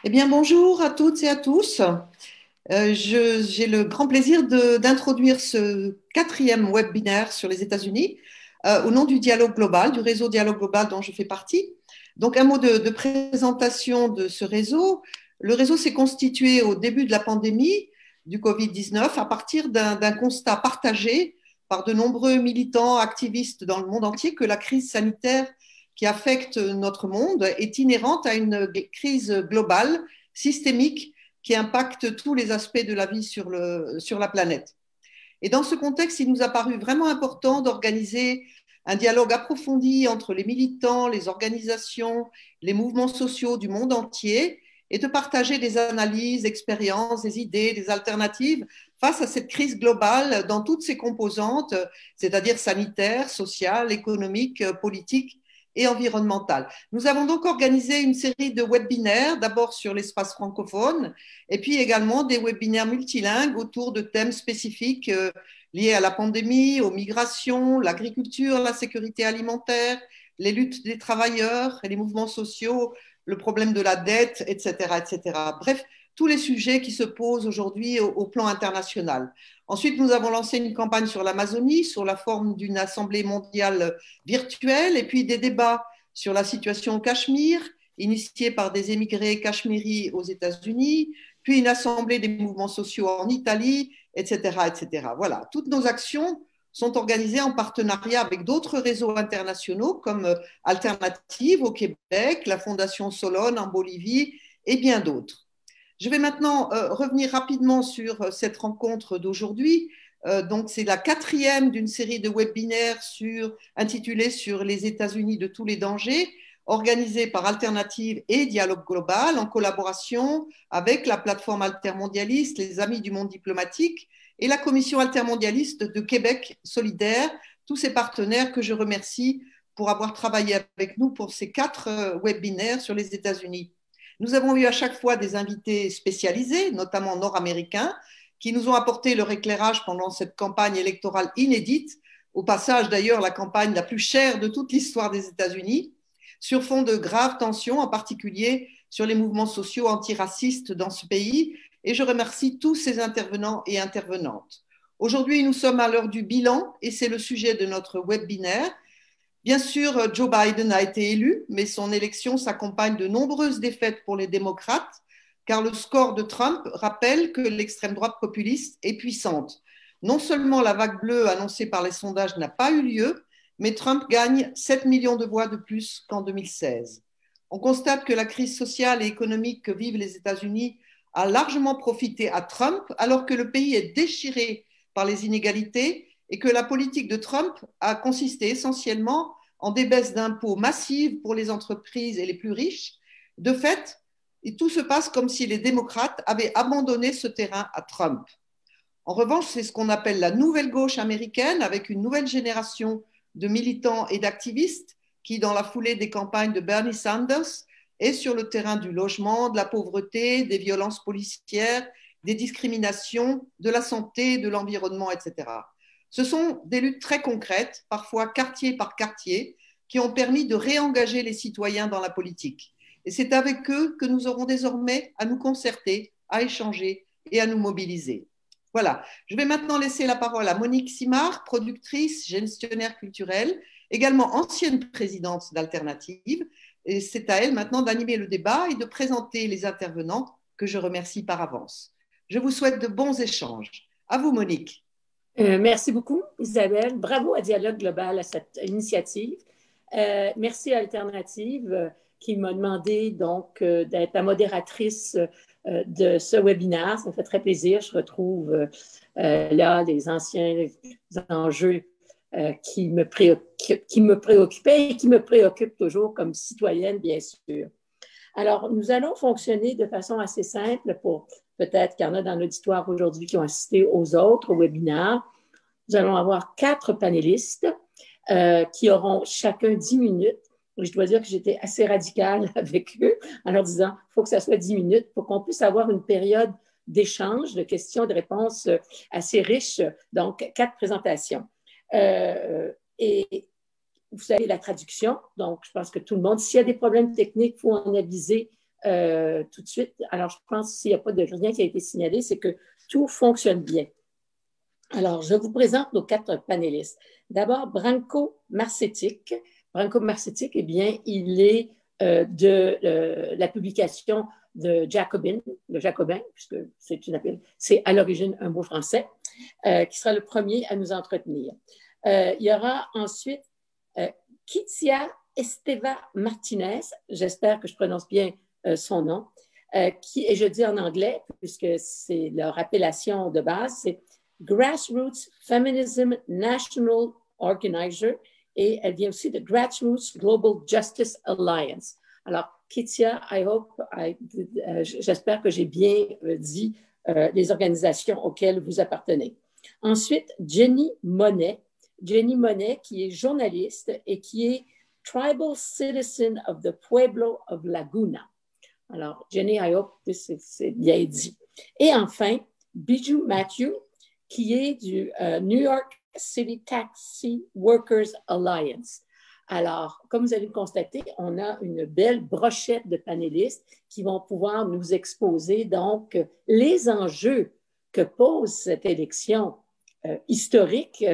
Eh bien, bonjour à toutes et à tous. J'ai le grand plaisir d'introduire ce quatrième webinaire sur les États-Unis au nom du Dialogue Global, du réseau Dialogue Global dont je fais partie. Donc, un mot de présentation de ce réseau. Le réseau s'est constitué au début de la pandémie du Covid-19 à partir d'un constat partagé par de nombreux militants, activistes dans le monde entier que la crise sanitaire qui affecte notre monde est inhérente à une crise globale, systémique, qui impacte tous les aspects de la vie sur la planète. Et dans ce contexte, il nous a paru vraiment important d'organiser un dialogue approfondi entre les militants, les organisations, les mouvements sociaux du monde entier et de partager des analyses, expériences, des idées, des alternatives face à cette crise globale dans toutes ses composantes, c'est-à-dire sanitaire, sociale, économique, politique et environnementale. Nous avons donc organisé une série de webinaires, d'abord sur l'espace francophone, et puis également des webinaires multilingues autour de thèmes spécifiques liés à la pandémie, aux migrations, l'agriculture, la sécurité alimentaire, les luttes des travailleurs et les mouvements sociaux, le problème de la dette, etc., etc. Bref, tous les sujets qui se posent aujourd'hui au plan international. Ensuite, nous avons lancé une campagne sur l'Amazonie, sur la forme d'une assemblée mondiale virtuelle, et puis des débats sur la situation au Cachemire, initiés par des émigrés cachemiris aux États-Unis, puis une assemblée des mouvements sociaux en Italie, etc., etc. Voilà, toutes nos actions sont organisées en partenariat avec d'autres réseaux internationaux comme Alternative au Québec, la Fondation Solone en Bolivie et bien d'autres. Je vais maintenant revenir rapidement sur cette rencontre d'aujourd'hui. Donc, c'est la quatrième d'une série de webinaires intitulée sur les États-Unis de tous les dangers, organisée par Alternative et Dialogue Global en collaboration avec la plateforme altermondialiste, les Amis du monde diplomatique et la Commission altermondialiste de Québec solidaire, tous ces partenaires que je remercie pour avoir travaillé avec nous pour ces quatre webinaires sur les États-Unis. Nous avons eu à chaque fois des invités spécialisés, notamment nord-américains, qui nous ont apporté leur éclairage pendant cette campagne électorale inédite, au passage d'ailleurs la campagne la plus chère de toute l'histoire des États-Unis, sur fond de graves tensions, en particulier sur les mouvements sociaux antiracistes dans ce pays. Et je remercie tous ces intervenants et intervenantes. Aujourd'hui, nous sommes à l'heure du bilan et c'est le sujet de notre webinaire. Bien sûr, Joe Biden a été élu, mais son élection s'accompagne de nombreuses défaites pour les démocrates, car le score de Trump rappelle que l'extrême droite populiste est puissante. Non seulement la vague bleue annoncée par les sondages n'a pas eu lieu, mais Trump gagne 7 millions de voix de plus qu'en 2016. On constate que la crise sociale et économique que vivent les États-Unis a largement profité à Trump, alors que le pays est déchiré par les inégalités et que la politique de Trump a consisté essentiellement en des baisses d'impôts massives pour les entreprises et les plus riches. De fait, et tout se passe comme si les démocrates avaient abandonné ce terrain à Trump. En revanche, c'est ce qu'on appelle la nouvelle gauche américaine, avec une nouvelle génération de militants et d'activistes qui, dans la foulée des campagnes de Bernie Sanders, est sur le terrain du logement, de la pauvreté, des violences policières, des discriminations, de la santé, de l'environnement, etc. Ce sont des luttes très concrètes, parfois quartier par quartier, qui ont permis de réengager les citoyens dans la politique. Et c'est avec eux que nous aurons désormais à nous concerter, à échanger et à nous mobiliser. Voilà, je vais maintenant laisser la parole à Monique Simard, productrice, gestionnaire culturelle, également ancienne présidente d'Alternative. Et c'est à elle maintenant d'animer le débat et de présenter les intervenants que je remercie par avance. Je vous souhaite de bons échanges. À vous, Monique. Merci beaucoup, Isabelle. Bravo à Dialogue Global, à cette initiative. Merci à Alternative qui m'a demandé donc d'être la modératrice de ce webinaire. Ça me fait très plaisir. Je retrouve là les anciens enjeux qui me préoccupaient et qui me préoccupent toujours comme citoyenne, bien sûr. Alors, nous allons fonctionner de façon assez simple pour peut-être qu'il y en a dans l'auditoire aujourd'hui qui ont assisté aux autres webinaires. Nous allons avoir 4 panélistes qui auront chacun 10 minutes. Je dois dire que j'étais assez radicale avec eux en leur disant il faut que ça soit 10 minutes pour qu'on puisse avoir une période d'échange, de questions, de réponses assez riche. Donc, 4 présentations. Et vous savez la traduction, donc je pense que tout le monde, s'il y a des problèmes techniques, il faut en aviser tout de suite. Alors, je pense s'il n'y a pas de rien qui a été signalé, c'est que tout fonctionne bien. Alors, je vous présente nos 4 panélistes. D'abord, Branko Marcetic. Branko Marcetic, eh bien, il est de la publication de Jacobin, le Jacobin, puisque c'est à l'origine un mot français, qui sera le premier à nous entretenir. Il y aura ensuite Kitia Esteva Martinez, j'espère que je prononce bien son nom, qui, et je dis en anglais, puisque c'est leur appellation de base, c'est Grassroots Feminism National Organizer, et elle vient aussi de Grassroots Global Justice Alliance. Alors, Kitia, j'espère que j'ai bien dit les organisations auxquelles vous appartenez. Ensuite, Jenny Monet. Jenny Monet, qui est journaliste et qui est Tribal Citizen of the Pueblo of Laguna. Alors, Jenny, I hope que c'est bien dit. Et enfin, Bijou Matthew, qui est du New York City Taxi Workers Alliance. Alors, comme vous allez le constater, on a une belle brochette de panélistes qui vont pouvoir nous exposer donc les enjeux que pose cette élection historique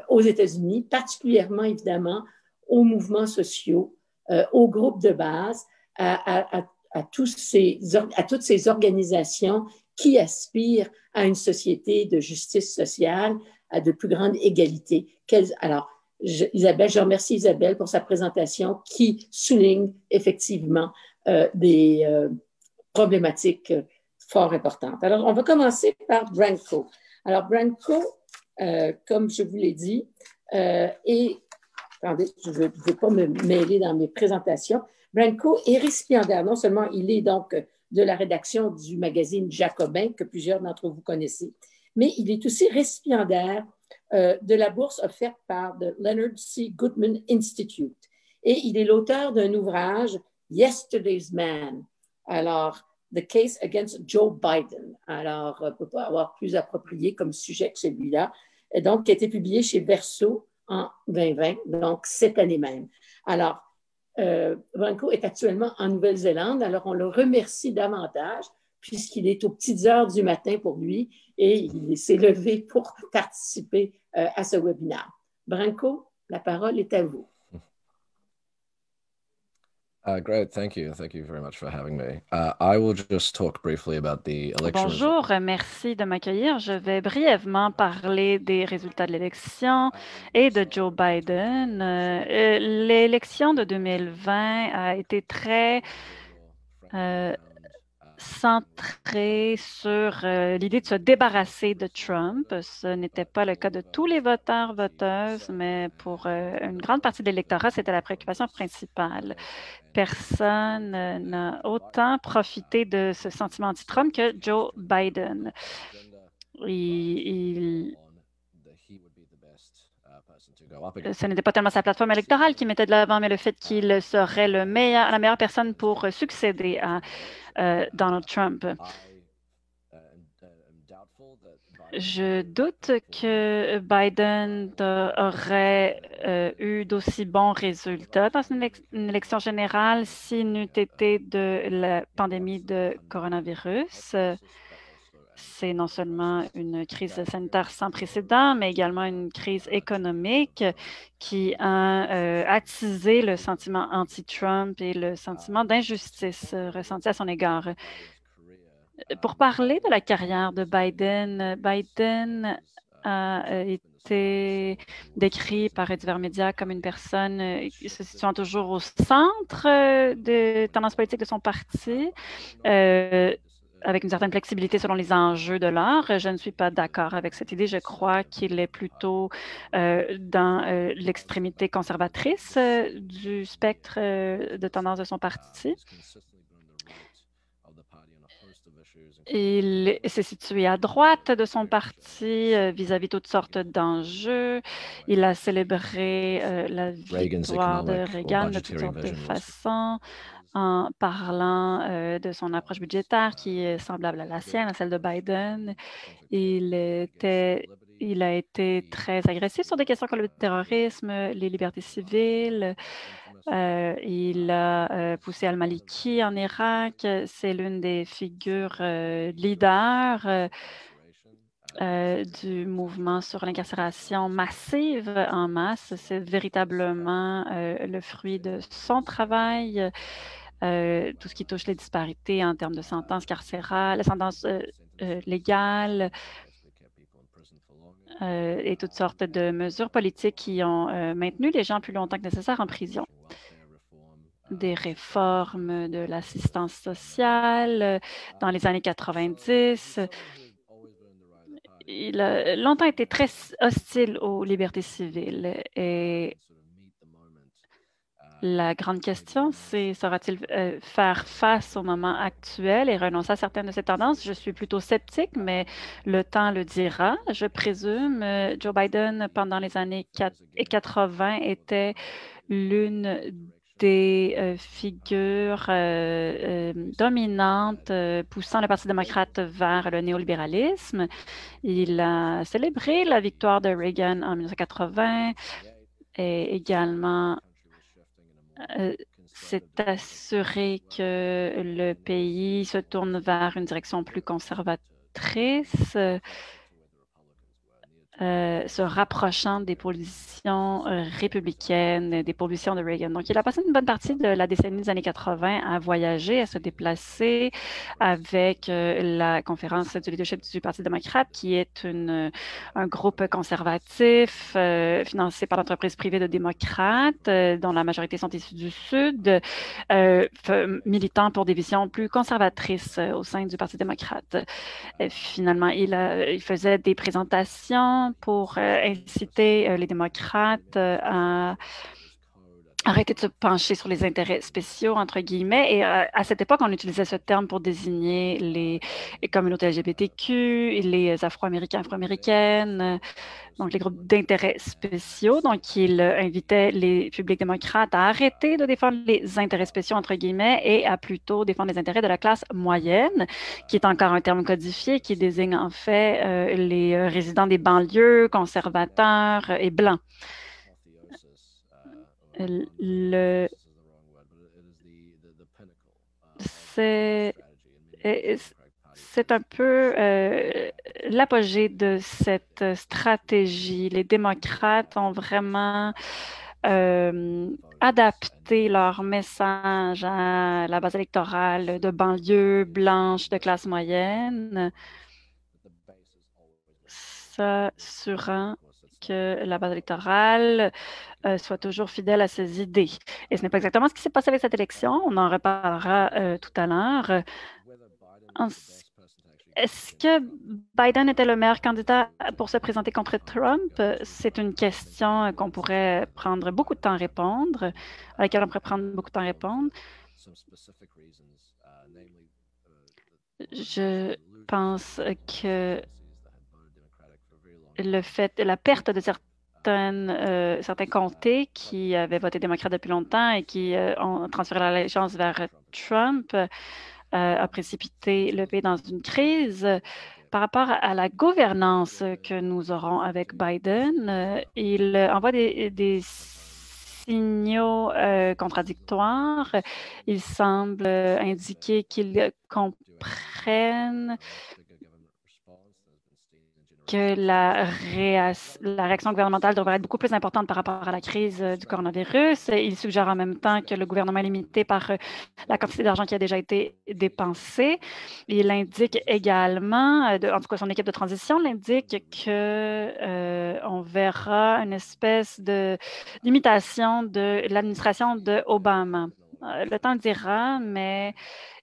aux États-Unis, particulièrement évidemment aux mouvements sociaux, aux groupes de base, à toutes ces organisations qui aspirent à une société de justice sociale, à de plus grande égalité. Alors, Isabelle, je remercie Isabelle pour sa présentation qui souligne effectivement des problématiques fort importantes. Alors, on va commencer par Branko. Alors, Branko, comme je vous l'ai dit, attendez, je ne veux pas me mêler dans mes présentations. Branko est récipiendaire. Non seulement il est donc de la rédaction du magazine Jacobin, que plusieurs d'entre vous connaissez, mais il est aussi récipiendaire de la bourse offerte par le Leonard C. Goodman Institute. Et il est l'auteur d'un ouvrage, Yesterday's Man. Alors, The Case Against Joe Biden. Alors, on ne peut pas avoir plus approprié comme sujet que celui-là. Et donc, qui a été publié chez Verso en 2020, donc cette année même. Alors, Branko est actuellement en Nouvelle-Zélande, alors on le remercie davantage puisqu'il est aux petites heures du matin pour lui et il s'est levé pour participer à ce webinaire. Branko, la parole est à vous. Great, thank you. Thank you very much for having me. I will just talk briefly about the election. Bonjour, merci de m'accueillir. Je vais brièvement parler des résultats de l'élection et de Joe Biden. L'élection de 2020 a été très centré sur l'idée de se débarrasser de Trump. Ce n'était pas le cas de tous les voteurs, voteuses, mais pour une grande partie de l'électorat, c'était la préoccupation principale. Personne n'a autant profité de ce sentiment anti-Trump que Joe Biden. Ce n'était pas tellement sa plateforme électorale qui mettait de l'avant, mais le fait qu'il serait la meilleure personne pour succéder à Donald Trump. Je doute que Biden aurait eu d'aussi bons résultats dans une élection générale s'il n'eût été de la pandémie de coronavirus. C'est non seulement une crise sanitaire sans précédent, mais également une crise économique qui a attisé le sentiment anti-Trump et le sentiment d'injustice ressenti à son égard. Pour parler de la carrière de Biden, Biden a été décrit par divers médias comme une personne se situant toujours au centre des tendances politiques de son parti, avec une certaine flexibilité selon les enjeux de l'heure. Je ne suis pas d'accord avec cette idée. Je crois qu'il est plutôt dans l'extrémité conservatrice du spectre de tendance de son parti. Il s'est situé à droite de son parti vis-à-vis toutes sortes d'enjeux. Il a célébré la victoire de Reagan de toutes sortes de façons en parlant de son approche budgétaire qui est semblable à la sienne, à celle de Biden. Il a été très agressif sur des questions comme le terrorisme, les libertés civiles, Il a poussé al-Maliki en Irak. C'est l'une des figures leaders du mouvement sur l'incarcération massive en masse. C'est véritablement le fruit de son travail. Tout ce qui touche les disparités en termes de sentences carcérales, les sentences légales et toutes sortes de mesures politiques qui ont maintenu les gens plus longtemps que nécessaire en prison. Des réformes de l'assistance sociale dans les années 90. Il a longtemps été très hostile aux libertés civiles et la grande question, c'est saura-t-il faire face au moment actuel et renoncer à certaines de ces tendances? Je suis plutôt sceptique, mais le temps le dira. Je présume Joe Biden, pendant les années 80, était l'une des figures dominantes poussant le Parti démocrate vers le néolibéralisme. Il a célébré la victoire de Reagan en 1980 et également s'est assuré que le pays se tourne vers une direction plus conservatrice, se rapprochant des positions républicaines, des positions de Reagan. Donc, il a passé une bonne partie de la décennie des années 80 à voyager, à se déplacer avec la conférence du leadership du Parti démocrate, qui est un groupe conservatif financé par l'entreprise privée de démocrates, dont la majorité sont issus du Sud, militant pour des visions plus conservatrices au sein du Parti démocrate. Finalement, il faisait des présentations pour inciter les démocrates à arrêter de se pencher sur les intérêts spéciaux, entre guillemets. Et à cette époque, on utilisait ce terme pour désigner les communautés LGBTQ, les Afro-Américains, Afro-Américaines, donc les groupes d'intérêts spéciaux. Donc, il invitait les publics démocrates à arrêter de défendre les intérêts spéciaux, entre guillemets, et à plutôt défendre les intérêts de la classe moyenne, qui est encore un terme codifié qui désigne en fait les résidents des banlieues, conservateurs et blancs. C'est un peu l'apogée de cette stratégie. Les démocrates ont vraiment adapté leur message à la base électorale de banlieue blanche de classe moyenne, s'assurant que la base électorale soit toujours fidèle à ses idées. Et ce n'est pas exactement ce qui s'est passé avec cette élection. On en reparlera tout à l'heure. Est-ce que Biden était le meilleur candidat pour se présenter contre Trump? C'est une question qu'on pourrait prendre beaucoup de temps à répondre, à laquelle on pourrait prendre beaucoup de temps à répondre. Je pense que la perte de certains comtés qui avaient voté démocrate depuis longtemps et qui ont transféré l'allégeance vers Trump a précipité le pays dans une crise. Par rapport à la gouvernance que nous aurons avec Biden, il envoie des signaux contradictoires. Il semble indiquer qu'il comprenne que la réaction gouvernementale devrait être beaucoup plus importante par rapport à la crise du coronavirus. Il suggère en même temps que le gouvernement est limité par la quantité d'argent qui a déjà été dépensé. Il indique également, en tout cas son équipe de transition l'indique qu'on verra une espèce de limitation de l'administration de Obama. Le temps le dira, mais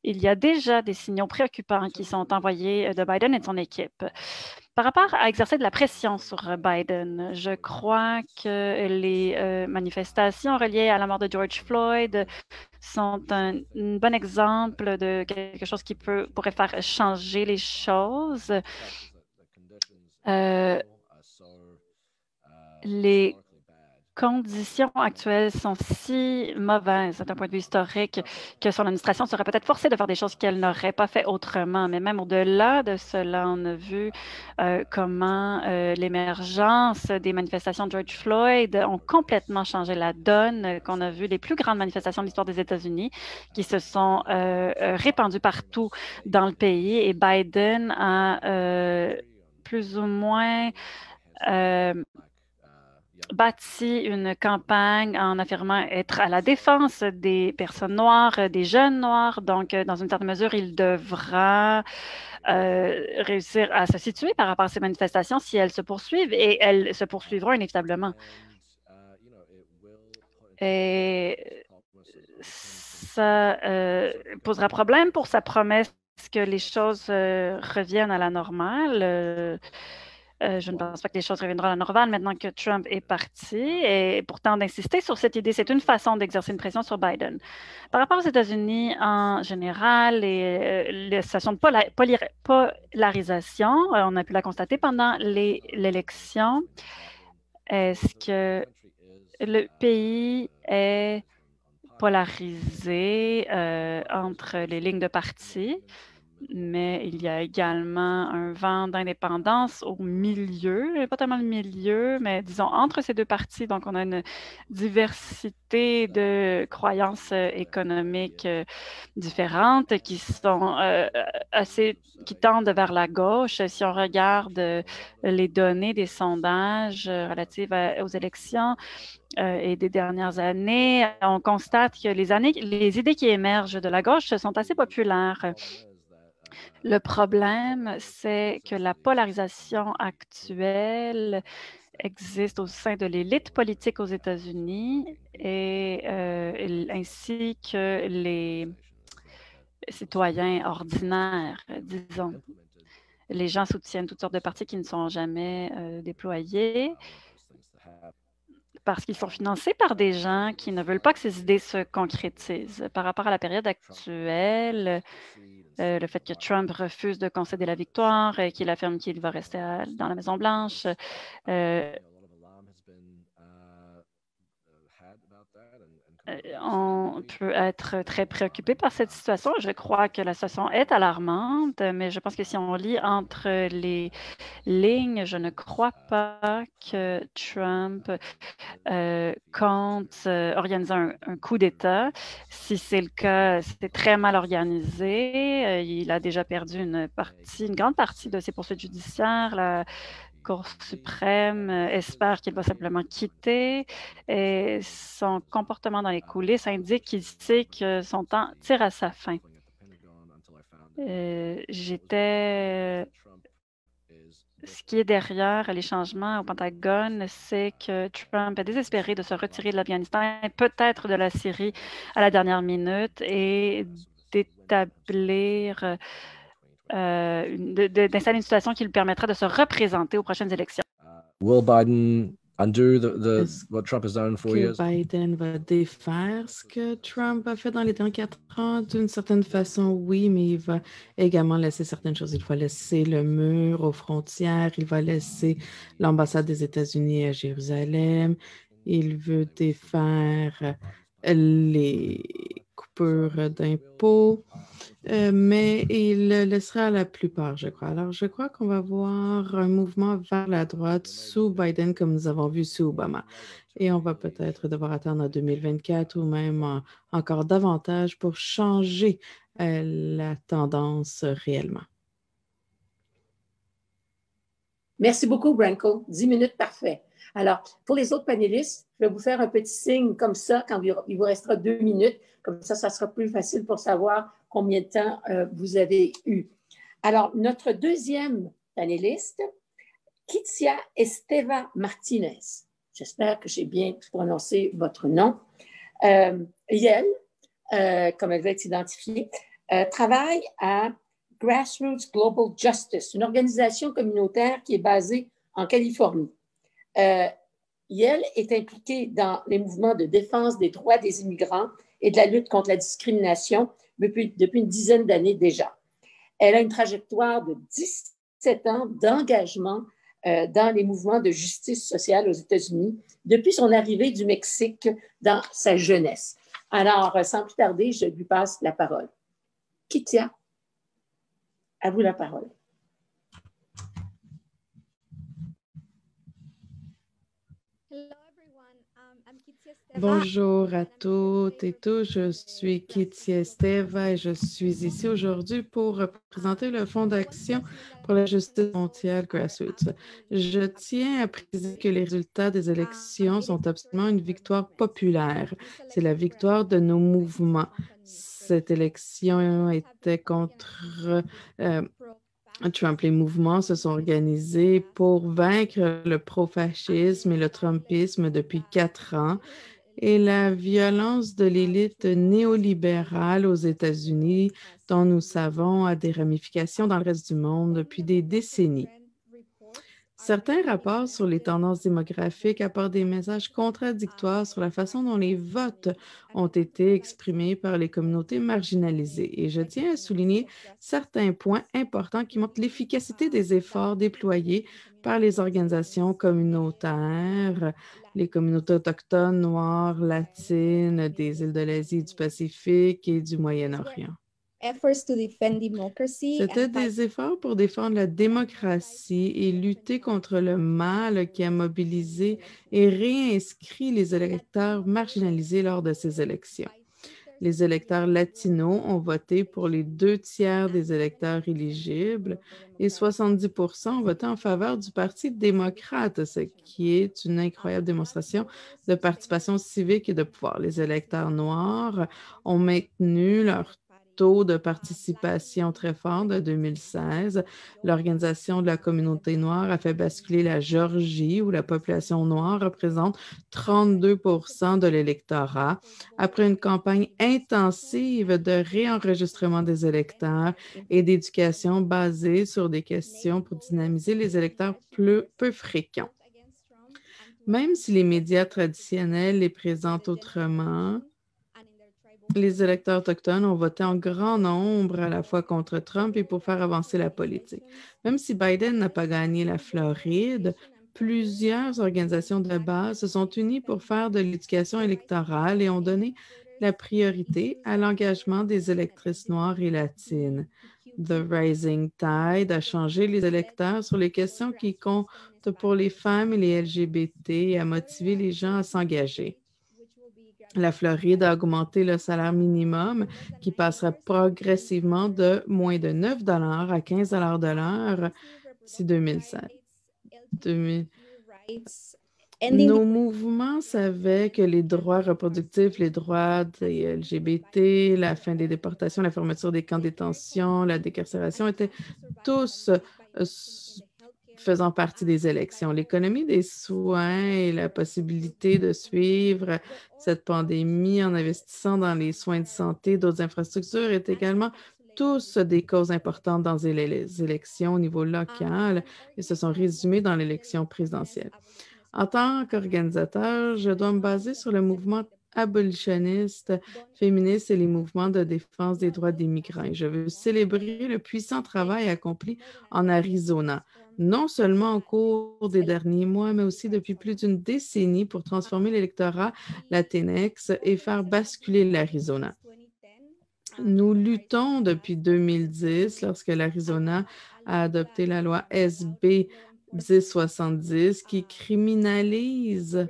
il y a déjà des signaux préoccupants qui sont envoyés de Biden et de son équipe. Par rapport à exercer de la pression sur Biden, je crois que les manifestations reliées à la mort de George Floyd sont un bon exemple de quelque chose qui pourrait faire changer les choses. Les conditions actuelles sont si mauvaises d'un point de vue historique que son administration serait peut-être forcée de faire des choses qu'elle n'aurait pas fait autrement. Mais même au-delà de cela, on a vu comment l'émergence des manifestations de George Floyd ont complètement changé la donne, qu'on a vu les plus grandes manifestations de l'histoire des États-Unis qui se sont répandues partout dans le pays. Et Biden a plus ou moins bâti une campagne en affirmant être à la défense des personnes noires, des jeunes noirs. Donc, dans une certaine mesure, il devra réussir à se situer par rapport à ces manifestations si elles se poursuivent, et elles se poursuivront inévitablement. Et ça posera problème pour sa promesse que les choses reviennent à la normale. Je ne pense pas que les choses reviendront à la normale maintenant que Trump est parti. Et pourtant, d'insister sur cette idée, c'est une façon d'exercer une pression sur Biden. Par rapport aux États-Unis en général, les situations de polarisation, on a pu la constater pendant l'élection. Est-ce que le pays est polarisé entre les lignes de parti? Mais il y a également un vent d'indépendance au milieu, pas tellement le milieu, mais disons entre ces deux partis. Donc, on a une diversité de croyances économiques différentes qui sont qui tendent vers la gauche. Si on regarde les données des sondages relatives aux élections, et des dernières années, on constate que les idées qui émergent de la gauche sont assez populaires. Le problème, c'est que la polarisation actuelle existe au sein de l'élite politique aux États-Unis et ainsi que les citoyens ordinaires, disons. Les gens soutiennent toutes sortes de partis qui ne sont jamais déployés parce qu'ils sont financés par des gens qui ne veulent pas que ces idées se concrétisent. Par rapport à la période actuelle, le fait que Trump refuse de concéder la victoire et qu'il affirme qu'il va rester dans la Maison-Blanche, on peut être très préoccupé par cette situation. Je crois que la situation est alarmante, mais je pense que si on lit entre les lignes, je ne crois pas que Trump compte organiser un coup d'État. Si c'est le cas, c'est très mal organisé. Il a déjà perdu une grande partie de ses poursuites judiciaires. La Cour suprême espère qu'il va simplement quitter, et son comportement dans les coulisses indique qu'il sait que son temps tire à sa fin. Ce qui est derrière les changements au Pentagone, c'est que Trump est désespéré de se retirer de l'Afghanistan, peut-être de la Syrie à la dernière minute, et d'établir d'installer une situation qui lui permettra de se représenter aux prochaines élections. Will Biden undo what Trump has done in 4 years? Biden va défaire ce que Trump a fait dans les derniers 4 ans? D'une certaine façon, oui, mais il va également laisser certaines choses. Il va laisser le mur aux frontières, il va laisser l'ambassade des États-Unis à Jérusalem, il veut défaire les coupures d'impôts, mais il le laissera à la plupart, je crois. Alors, je crois qu'on va voir un mouvement vers la droite sous Biden, comme nous avons vu sous Obama. Et on va peut-être devoir attendre en 2024 ou même encore davantage pour changer la tendance réellement. Merci beaucoup, Branko. 10 minutes, parfait. Alors, pour les autres panélistes, je vais vous faire un petit signe comme ça quand il vous restera 2 minutes. Comme ça sera plus facile pour savoir combien de temps vous avez eu. Alors, notre deuxième panéliste, Kitsia Esteva Martinez. J'espère que j'ai bien prononcé votre nom. Yale, comme elle va être identifiée, travaille à Grassroots Global Justice, une organisation communautaire qui est basée en Californie. Yale est impliquée dans les mouvements de défense des droits des immigrants et de la lutte contre la discrimination depuis une dizaine d'années déjà. Elle a une trajectoire de 17 ans d'engagement dans les mouvements de justice sociale aux États-Unis depuis son arrivée du Mexique dans sa jeunesse. Alors, sans plus tarder, je lui passe la parole. Kitia, à vous la parole. Bonjour à toutes et tous, je suis Kitty Esteva et je suis ici aujourd'hui pour représenter le Fonds d'action pour la justice mondiale Grassroots. Je tiens à préciser que les résultats des élections sont absolument une victoire populaire. C'est la victoire de nos mouvements. Cette élection était contre Trump. Les mouvements se sont organisés pour vaincre le pro-fascisme et le trumpisme depuis 4 ans. Et la violence de l'élite néolibérale aux États-Unis, dont nous savons, a des ramifications dans le reste du monde depuis des décennies. Certains rapports sur les tendances démographiques apportent des messages contradictoires sur la façon dont les votes ont été exprimés par les communautés marginalisées. Et je tiens à souligner certains points importants qui montrent l'efficacité des efforts déployés par les organisations communautaires, les communautés autochtones, noires, latines, des îles de l'Asie, du Pacifique et du Moyen-Orient. C'était des efforts pour défendre la démocratie et lutter contre le mal qui a mobilisé et réinscrit les électeurs marginalisés lors de ces élections. Les électeurs latinos ont voté pour les 2/3 des électeurs éligibles et 70% ont voté en faveur du Parti démocrate, ce qui est une incroyable démonstration de participation civique et de pouvoir. Les électeurs noirs ont maintenu leur taux de participation très fort de 2016. L'Organisation de la communauté noire a fait basculer la Géorgie, où la population noire représente 32% de l'électorat, après une campagne intensive de réenregistrement des électeurs et d'éducation basée sur des questions pour dynamiser les électeurs peu fréquents. Même si les médias traditionnels les présentent autrement, les électeurs autochtones ont voté en grand nombre à la fois contre Trump et pour faire avancer la politique. Même si Biden n'a pas gagné la Floride, plusieurs organisations de base se sont unies pour faire de l'éducation électorale et ont donné la priorité à l'engagement des électrices noires et latines. The Rising Tide a changé les électeurs sur les questions qui comptent pour les femmes et les LGBT et a motivé les gens à s'engager. La Floride a augmenté le salaire minimum qui passera progressivement de moins de 9 $ à 15 $ de l'heure d'ici 2007. Nos mouvements savaient que les droits reproductifs, les droits des LGBT, la fin des déportations, la fermeture des camps de détention, la décarcération étaient tous faisant partie des élections. L'économie des soins et la possibilité de suivre cette pandémie en investissant dans les soins de santé, d'autres infrastructures est également tous des causes importantes dans les élections au niveau local et se sont résumées dans l'élection présidentielle. En tant qu'organisateur, je dois me baser sur le mouvement abolitionniste, féministe et les mouvements de défense des droits des migrants. Et je veux célébrer le puissant travail accompli en Arizona, non seulement au cours des derniers mois, mais aussi depuis plus d'une décennie pour transformer l'électorat latinx et faire basculer l'Arizona. Nous luttons depuis 2010 lorsque l'Arizona a adopté la loi SB 1070 qui criminalise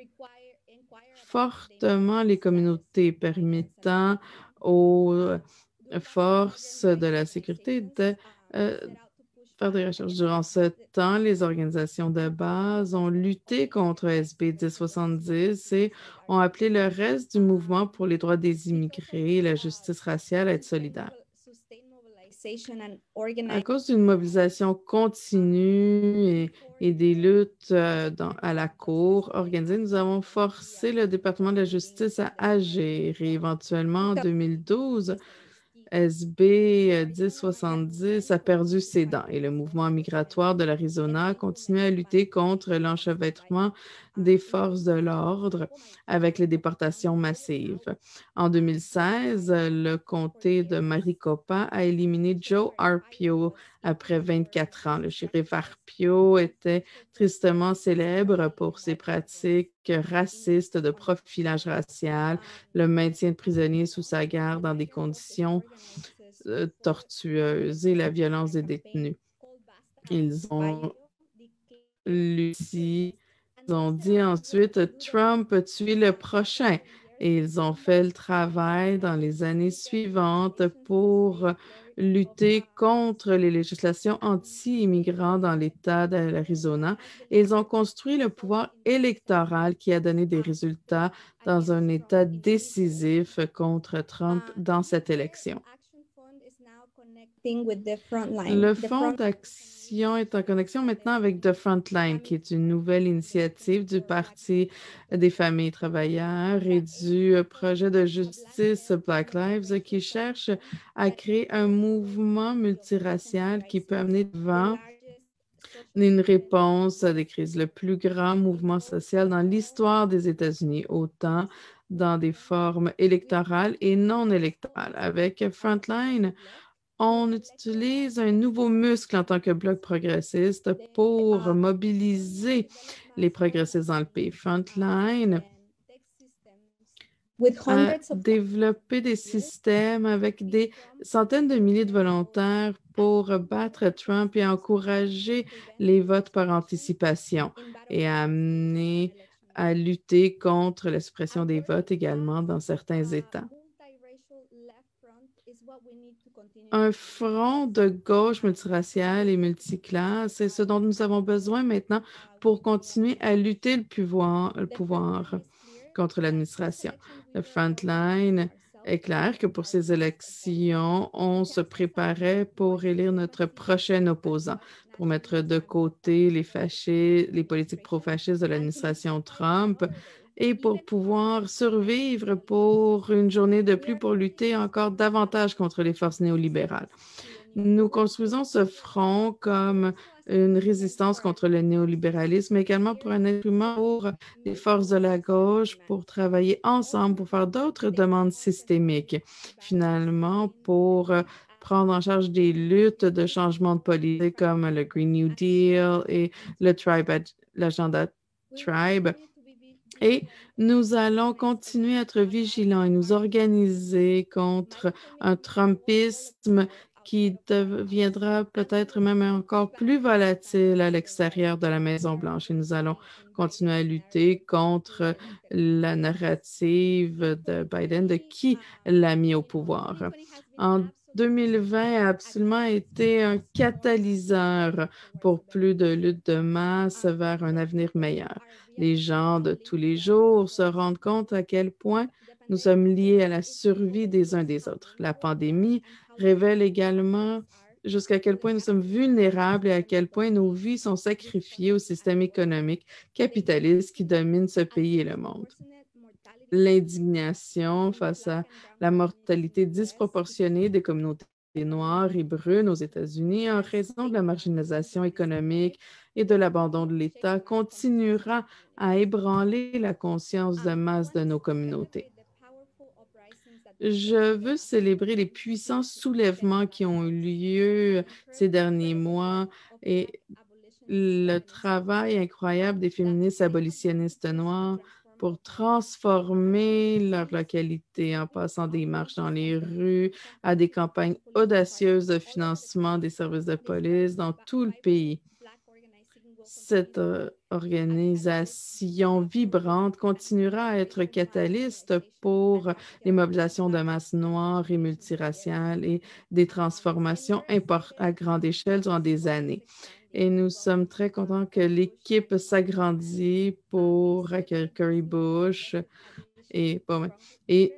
fortement les communautés, permettant aux forces de la sécurité de faire des recherches. Durant ce temps, les organisations de base ont lutté contre SB 1070 et ont appelé le reste du mouvement pour les droits des immigrés et la justice raciale à être solidaire. À cause d'une mobilisation continue et des luttes à la Cour organisée, nous avons forcé le département de la justice à agir et éventuellement en 2012, SB 1070 a perdu ses dents et le mouvement migratoire de l'Arizona a continué à lutter contre l'enchevêtrement des forces de l'ordre avec les déportations massives. En 2016, le comté de Maricopa a éliminé Joe Arpaio après 24 ans. Le shérif Arpaio était tristement célèbre pour ses pratiques racistes de profilage racial, le maintien de prisonniers sous sa garde dans des conditions tortueuses et la violence des détenus. Ils ont dit ensuite Trump a tué le prochain et ils ont fait le travail dans les années suivantes pour lutter contre les législations anti-immigrants dans l'État de l'Arizona et ils ont construit le pouvoir électoral qui a donné des résultats dans un État décisif contre Trump dans cette élection. Le Fonds d'action est en connexion maintenant avec The Frontline, qui est une nouvelle initiative du Parti des familles travailleurs et du projet de justice Black Lives qui cherche à créer un mouvement multiracial qui peut amener devant une réponse à des crises, le plus grand mouvement social dans l'histoire des États-Unis, autant dans des formes électorales et non électorales. Avec Frontline, on utilise un nouveau muscle en tant que bloc progressiste pour mobiliser les progressistes dans le pays. Frontline a développé des systèmes avec des centaines de milliers de volontaires pour battre Trump et encourager les votes par anticipation et à amener à lutter contre la suppression des votes également dans certains États. Un front de gauche multiracial et multiclasse, c'est ce dont nous avons besoin maintenant pour continuer à lutter le pouvoir contre l'administration. Le Frontline est clair que pour ces élections, on se préparait pour élire notre prochain opposant, pour mettre de côté les politiques pro-fascistes de l'administration Trump et pour pouvoir survivre pour une journée de plus pour lutter encore davantage contre les forces néolibérales. Nous construisons ce front comme une résistance contre le néolibéralisme, mais également pour un instrument pour les forces de la gauche, pour travailler ensemble, pour faire d'autres demandes systémiques, finalement, pour prendre en charge des luttes de changement de politique comme le Green New Deal et l'agenda Tribe. Et nous allons continuer à être vigilants et nous organiser contre un Trumpisme qui deviendra peut-être même encore plus volatile à l'extérieur de la Maison-Blanche. Et nous allons continuer à lutter contre la narrative de Biden, de qui l'a mis au pouvoir. En 2020 a absolument été un catalyseur pour plus de luttes de masse vers un avenir meilleur. Les gens de tous les jours se rendent compte à quel point nous sommes liés à la survie des uns des autres. La pandémie révèle également jusqu'à quel point nous sommes vulnérables et à quel point nos vies sont sacrifiées au système économique capitaliste qui domine ce pays et le monde. L'indignation face à la mortalité disproportionnée des communautés noires et brunes aux États-Unis en raison de la marginalisation économique et de l'abandon de l'État continuera à ébranler la conscience de masse de nos communautés. Je veux célébrer les puissants soulèvements qui ont eu lieu ces derniers mois et le travail incroyable des féministes abolitionnistes noirs pour transformer leur localité en passant des marches dans les rues à des campagnes audacieuses de financement des services de police dans tout le pays. Cette organisation vibrante continuera à être catalyste pour les mobilisations de masse noires et multiraciales et des transformations à grande échelle durant des années. Et nous sommes très contents que l'équipe s'agrandit pour accueillir Cori Bush. Et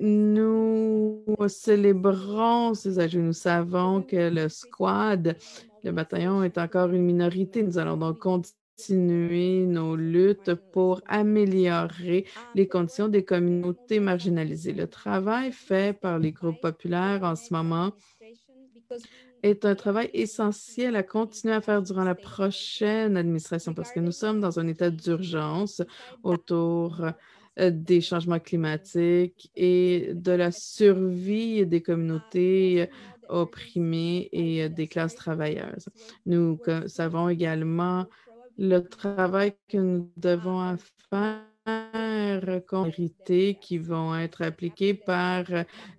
nous célébrons ces ajouts. Nous savons que le squad, le bataillon, est encore une minorité. Nous allons donc continuer nos luttes pour améliorer les conditions des communautés marginalisées. Le travail fait par les groupes populaires en ce moment est un travail essentiel à continuer à faire durant la prochaine administration parce que nous sommes dans un état d'urgence autour des changements climatiques et de la survie des communautés opprimées et des classes travailleuses. Nous savons également le travail que nous devons faire vérité qui vont être appliquées par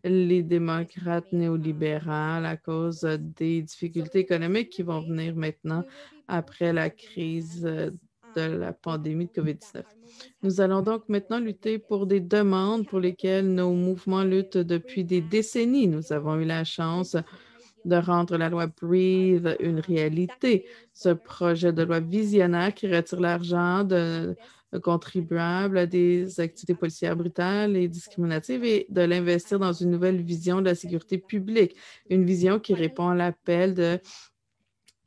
les démocrates néolibérales à cause des difficultés économiques qui vont venir maintenant après la crise de la pandémie de COVID-19. Nous allons donc maintenant lutter pour des demandes pour lesquelles nos mouvements luttent depuis des décennies. Nous avons eu la chance de rendre la loi Breathe une réalité. Ce projet de loi visionnaire qui retire l'argent de contribuables à des activités policières brutales et discriminatives et de l'investir dans une nouvelle vision de la sécurité publique, une vision qui répond à l'appel de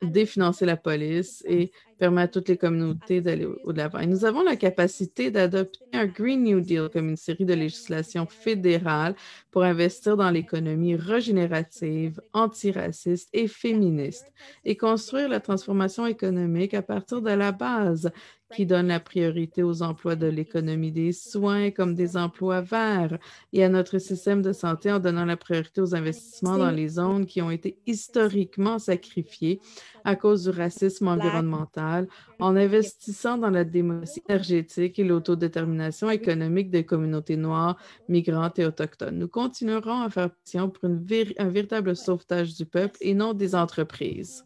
définancer la police et permet à toutes les communautés d'aller de l'avant. Et nous avons la capacité d'adopter un Green New Deal comme une série de législations fédérales pour investir dans l'économie régénérative, antiraciste et féministe et construire la transformation économique à partir de la base qui donne la priorité aux emplois de l'économie des soins comme des emplois verts et à notre système de santé en donnant la priorité aux investissements dans les zones qui ont été historiquement sacrifiées à cause du racisme environnemental, en investissant dans la démocratie énergétique et l'autodétermination économique des communautés noires, migrantes et autochtones. Nous continuerons à faire pression pour un véritable sauvetage du peuple et non des entreprises.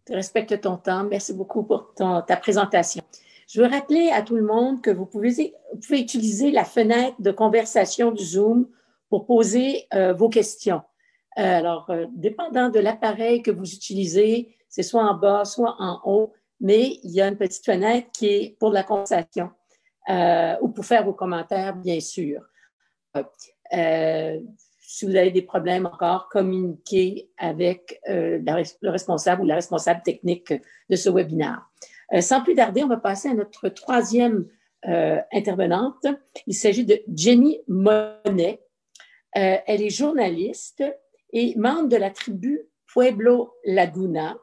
Tu respectes ton temps. Merci beaucoup pour ta présentation. Je veux rappeler à tout le monde que vous pouvez utiliser la fenêtre de conversation du Zoom pour poser vos questions. Alors, dépendant de l'appareil que vous utilisez, c'est soit en bas, soit en haut, mais il y a une petite fenêtre qui est pour la conversation ou pour faire vos commentaires, bien sûr. Si vous avez des problèmes encore, communiquez avec le responsable ou la responsable technique de ce webinaire. Sans plus tarder, on va passer à notre troisième intervenante. Il s'agit de Jenny Monet. Elle est journaliste et membre de la tribu Pueblo Laguna.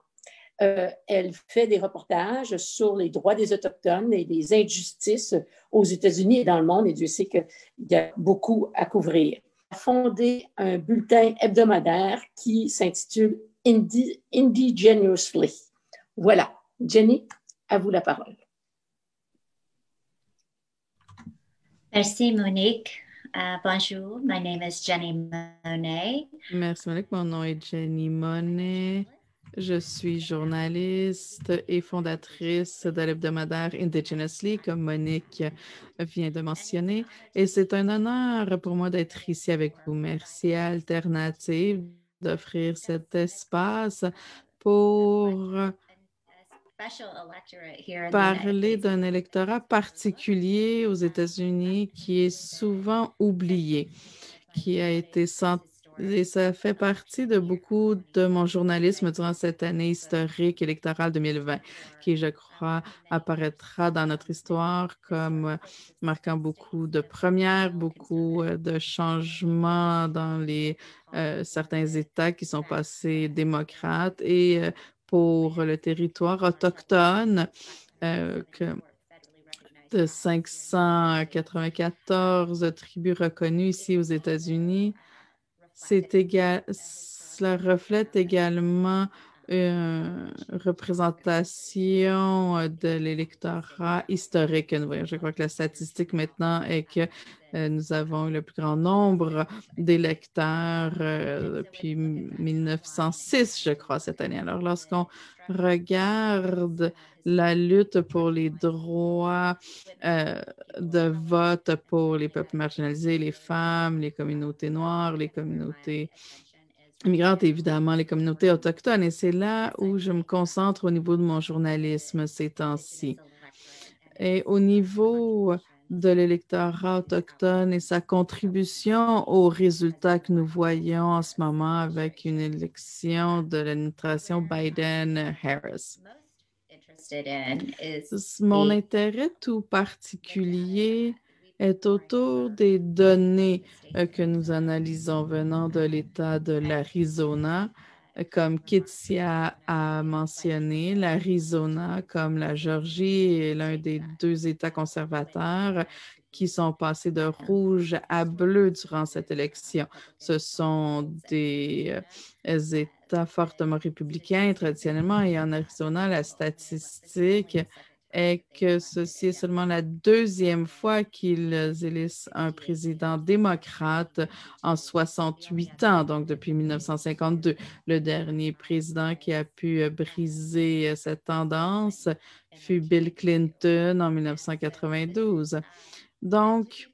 Elle fait des reportages sur les droits des Autochtones et les injustices aux États-Unis et dans le monde, et Dieu sait qu'il y a beaucoup à couvrir. A fondé un bulletin hebdomadaire qui s'intitule Indigenously. Voilà. Jenny, à vous la parole. Merci, Monique. Bonjour, my name is Jenny Monet. Merci, Monique. Mon nom est Jenny Monet. Je suis journaliste et fondatrice de l'hebdomadaire Indigenously, comme Monique vient de mentionner. Et c'est un honneur pour moi d'être ici avec vous. Merci à Alternative d'offrir cet espace pour parler d'un électorat particulier aux États-Unis qui est souvent oublié, qui a été et ça fait partie de beaucoup de mon journalisme durant cette année historique électorale 2020, qui, je crois, apparaîtra dans notre histoire comme marquant beaucoup de premières, beaucoup de changements dans certains États qui sont passés démocrates et pour le territoire autochtone de 594 tribus reconnues ici aux États-Unis. Cela reflète également une représentation de l'électorat historique que nous voyons. Je crois que la statistique maintenant est que nous avons le plus grand nombre d'électeurs depuis 1906, je crois, cette année. Alors, lorsqu'on regarde la lutte pour les droits de vote pour les peuples marginalisés, les femmes, les communautés noires, les communautés immigrantes, évidemment, les communautés autochtones. Et c'est là où je me concentre au niveau de mon journalisme ces temps-ci. Et au niveau de l'électorat autochtone et sa contribution aux résultats que nous voyons en ce moment avec une élection de l'administration Biden-Harris. Mon intérêt tout particulier est autour des données que nous analysons venant de l'État de l'Arizona. Comme Kitsia a mentionné, l'Arizona, comme la Géorgie, est l'un des deux États conservateurs qui sont passés de rouge à bleu durant cette élection. Ce sont des États fortement républicains traditionnellement, et en Arizona, la statistique est que ceci est seulement la deuxième fois qu'ils élisent un président démocrate en 68 ans, donc depuis 1952. Le dernier président qui a pu briser cette tendance fut Bill Clinton en 1992. Donc,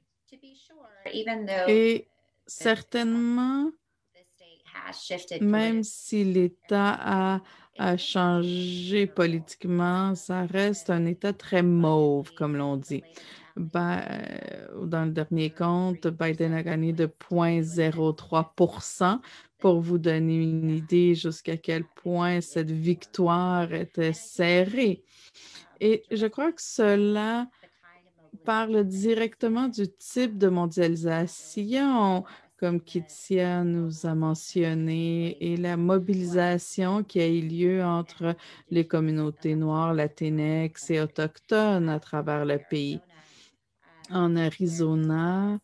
et certainement, même si l'État a changé politiquement, ça reste un État très mauve, comme l'on dit. Dans le dernier compte, Biden a gagné de 0,03 % pour vous donner une idée jusqu'à quel point cette victoire était serrée. Et je crois que cela parle directement du type de mondialisation, comme Kitsia nous a mentionné, et la mobilisation qui a eu lieu entre les communautés noires, latinx et autochtones à travers le pays. En Arizona,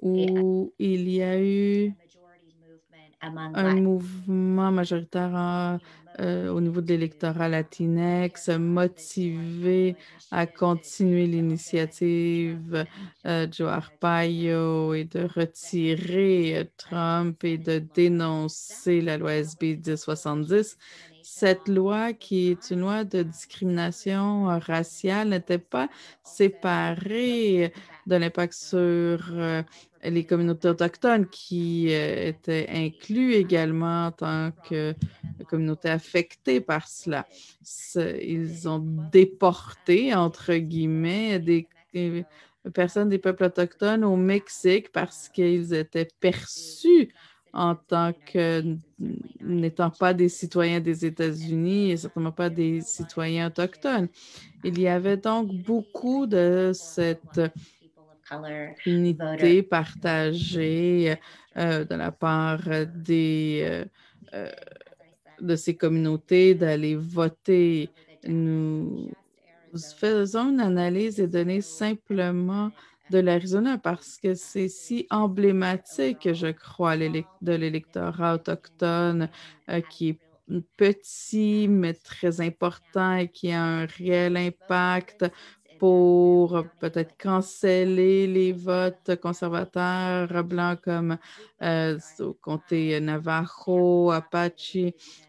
où il y a eu un mouvement majoritaire au niveau de l'électorat latinx, motivé à continuer l'initiative Joe Arpaio et de retirer Trump et de dénoncer la loi SB 1070. Cette loi, qui est une loi de discrimination raciale, n'était pas séparée de l'impact sur les communautés autochtones qui étaient inclus également en tant que communauté affectée par cela. Ils ont déporté, entre guillemets, des personnes des peuples autochtones au Mexique parce qu'ils étaient perçus en tant que n'étant pas des citoyens des États-Unis et certainement pas des citoyens autochtones. Il y avait donc beaucoup de cette unité partagée de la part de ces communautés d'aller voter. Nous faisons une analyse des données simplement de l'Arizona parce que c'est si emblématique, je crois, de l'électorat autochtone qui est petit mais très important et qui a un réel impact pour peut-être canceller les votes conservateurs blancs comme au comté Navajo, Apache.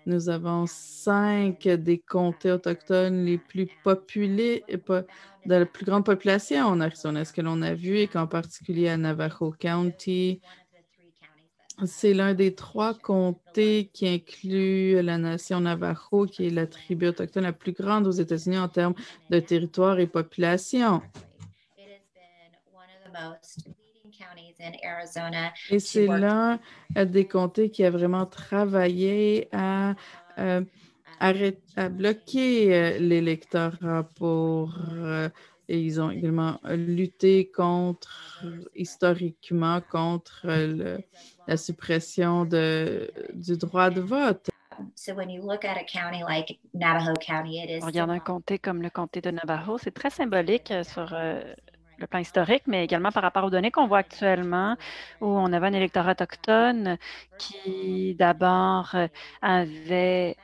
Nous avons 5 des comtés autochtones les plus populés, de la plus grande population en Arizona. Ce que l'on a vu, et qu'en particulier à Navajo County, c'est l'un des 3 comtés qui inclut la nation Navajo, qui est la tribu autochtone la plus grande aux États-Unis en termes de territoire et population. Et c'est l'un des comtés qui a vraiment travaillé à bloquer l'électorat et ils ont également lutté historiquement contre la suppression du droit de vote. On regarde un comté comme le comté de Navajo, c'est très symbolique sur le plan historique, mais également par rapport aux données qu'on voit actuellement, où on avait un électorat autochtone qui d'abord avait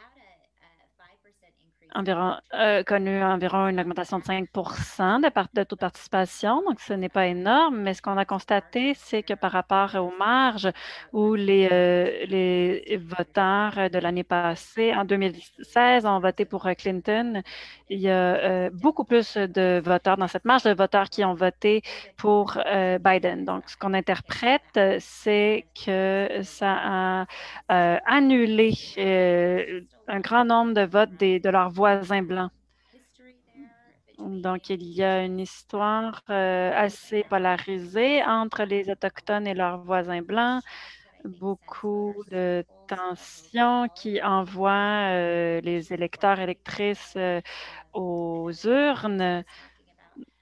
connu environ une augmentation de 5 de taux de participation, donc ce n'est pas énorme, mais ce qu'on a constaté, c'est que par rapport aux marges où les voteurs de l'année passée, en 2016, ont voté pour Clinton, il y a beaucoup plus de voteurs dans cette marge de voteurs qui ont voté pour Biden. Donc, ce qu'on interprète, c'est que ça a annulé un grand nombre de votes de leurs voisins blancs. Donc, il y a une histoire assez polarisée entre les Autochtones et leurs voisins blancs. Beaucoup de tensions qui envoient les électeurs et électrices aux urnes.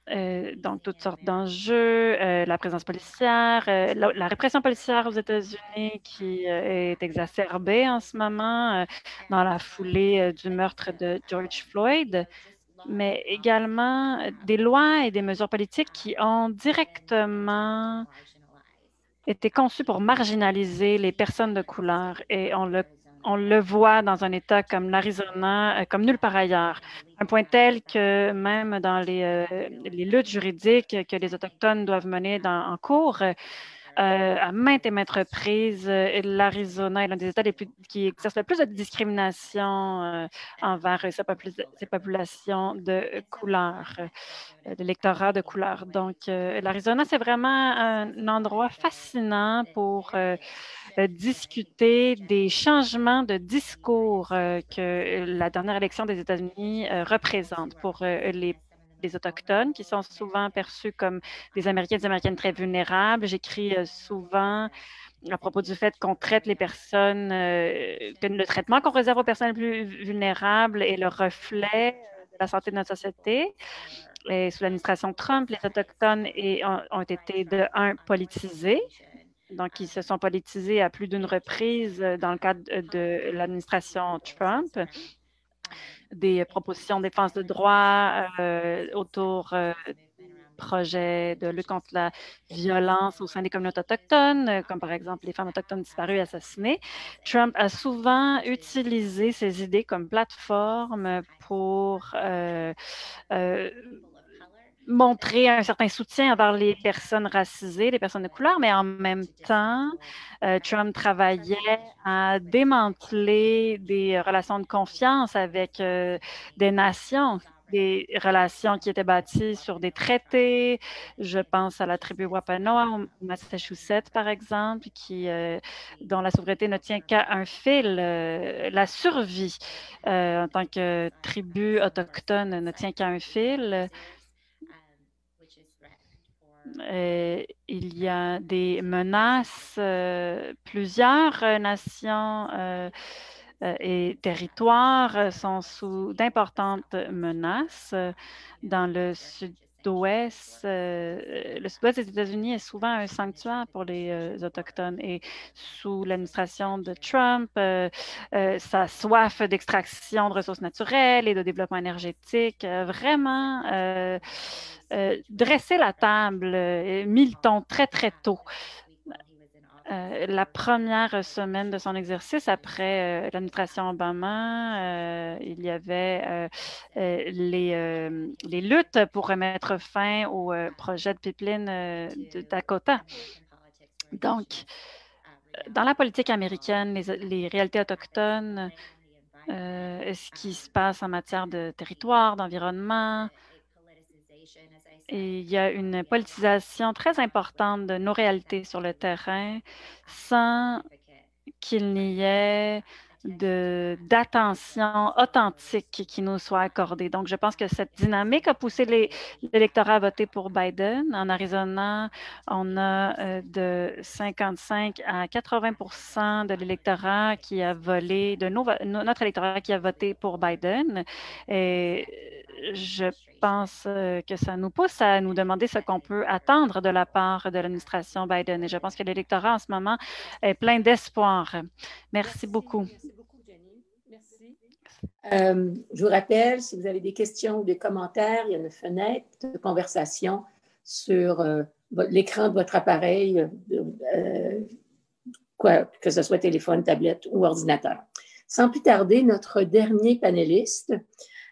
Donc, toutes sortes d'enjeux, la présence policière, la répression policière aux États-Unis qui est exacerbée en ce moment dans la foulée du meurtre de George Floyd, mais également des lois et des mesures politiques qui ont directement été conçues pour marginaliser les personnes de couleur. Et on le voit dans un État comme l'Arizona, comme nulle part ailleurs. Un point tel que même dans les luttes juridiques que les Autochtones doivent mener en cours, à maintes et maintes reprises, l'Arizona est l'un des États qui exerce le plus de discrimination envers ces populations de couleur, l'électorat de couleur. Donc, l'Arizona, c'est vraiment un endroit fascinant pour discuter des changements de discours que la dernière élection des États-Unis représente pour les Autochtones, qui sont souvent perçus comme des Américains et des Américaines très vulnérables. J'écris souvent à propos du fait qu'on traite les personnes, que le traitement qu'on réserve aux personnes les plus vulnérables est le reflet de la santé de notre société. Et sous l'administration Trump, les Autochtones ont été politisés. Donc, ils se sont politisés à plus d'une reprise dans le cadre de l'administration Trump. Des propositions de défense de droits autour projets de lutte contre la violence au sein des communautés autochtones, comme par exemple les femmes autochtones disparues et assassinées. Trump a souvent utilisé ces idées comme plateforme pour montrer un certain soutien envers les personnes racisées, les personnes de couleur, mais en même temps, Trump travaillait à démanteler des relations de confiance avec des nations, des relations qui étaient bâties sur des traités. Je pense à la tribu Wampanoag au Massachusetts, par exemple, dont la souveraineté ne tient qu'à un fil. La survie en tant que tribu autochtone ne tient qu'à un fil. Il y a des menaces, plusieurs nations et territoires sont sous d'importantes menaces. Dans le sud-ouest, des États-Unis est souvent un sanctuaire pour les Autochtones et sous l'administration de Trump, sa soif d'extraction de ressources naturelles et de développement énergétique, vraiment dresser la table, mis le ton très, très tôt. La première semaine de son exercice, après l'administration Obama, il y avait les luttes pour remettre fin au projet de pipeline de Dakota. Donc, dans la politique américaine, les réalités autochtones, ce qui se passe en matière de territoire, d'environnement, et il y a une politisation très importante de nos réalités sur le terrain sans qu'il n'y ait d'attention authentique qui nous soit accordée. Donc, je pense que cette dynamique a poussé l'électorat à voter pour Biden. En Arizona, on a de 55 à 80 de l'électorat qui a notre électorat qui a voté pour Biden. Et je pense que ça nous pousse à nous demander ce qu'on peut attendre de la part de l'administration Biden. Et je pense que l'électorat en ce moment est plein d'espoir. Merci beaucoup. Jenny. Merci. Je vous rappelle, si vous avez des questions ou des commentaires, il y a une fenêtre de conversation sur l'écran de votre appareil, que ce soit téléphone, tablette ou ordinateur. Sans plus tarder, notre dernier panéliste,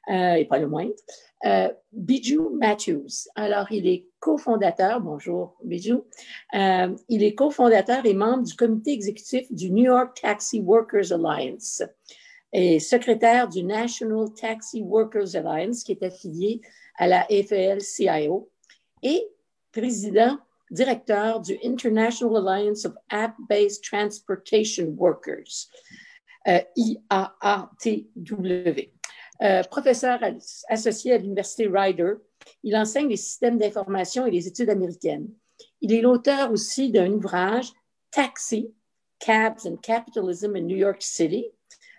et pas le moindre, Bijou Matthews. Alors, il est cofondateur, bonjour Bijou, il est cofondateur et membre du comité exécutif du New York Taxi Workers Alliance et secrétaire du National Taxi Workers Alliance, qui est affilié à la AFL-CIO, et directeur du International Alliance of App-Based Transportation Workers, IAATW. Professeur associé à l'Université Rider, il enseigne les systèmes d'information et les études américaines. Il est l'auteur aussi d'un ouvrage, Taxi, Cabs and Capitalism in New York City,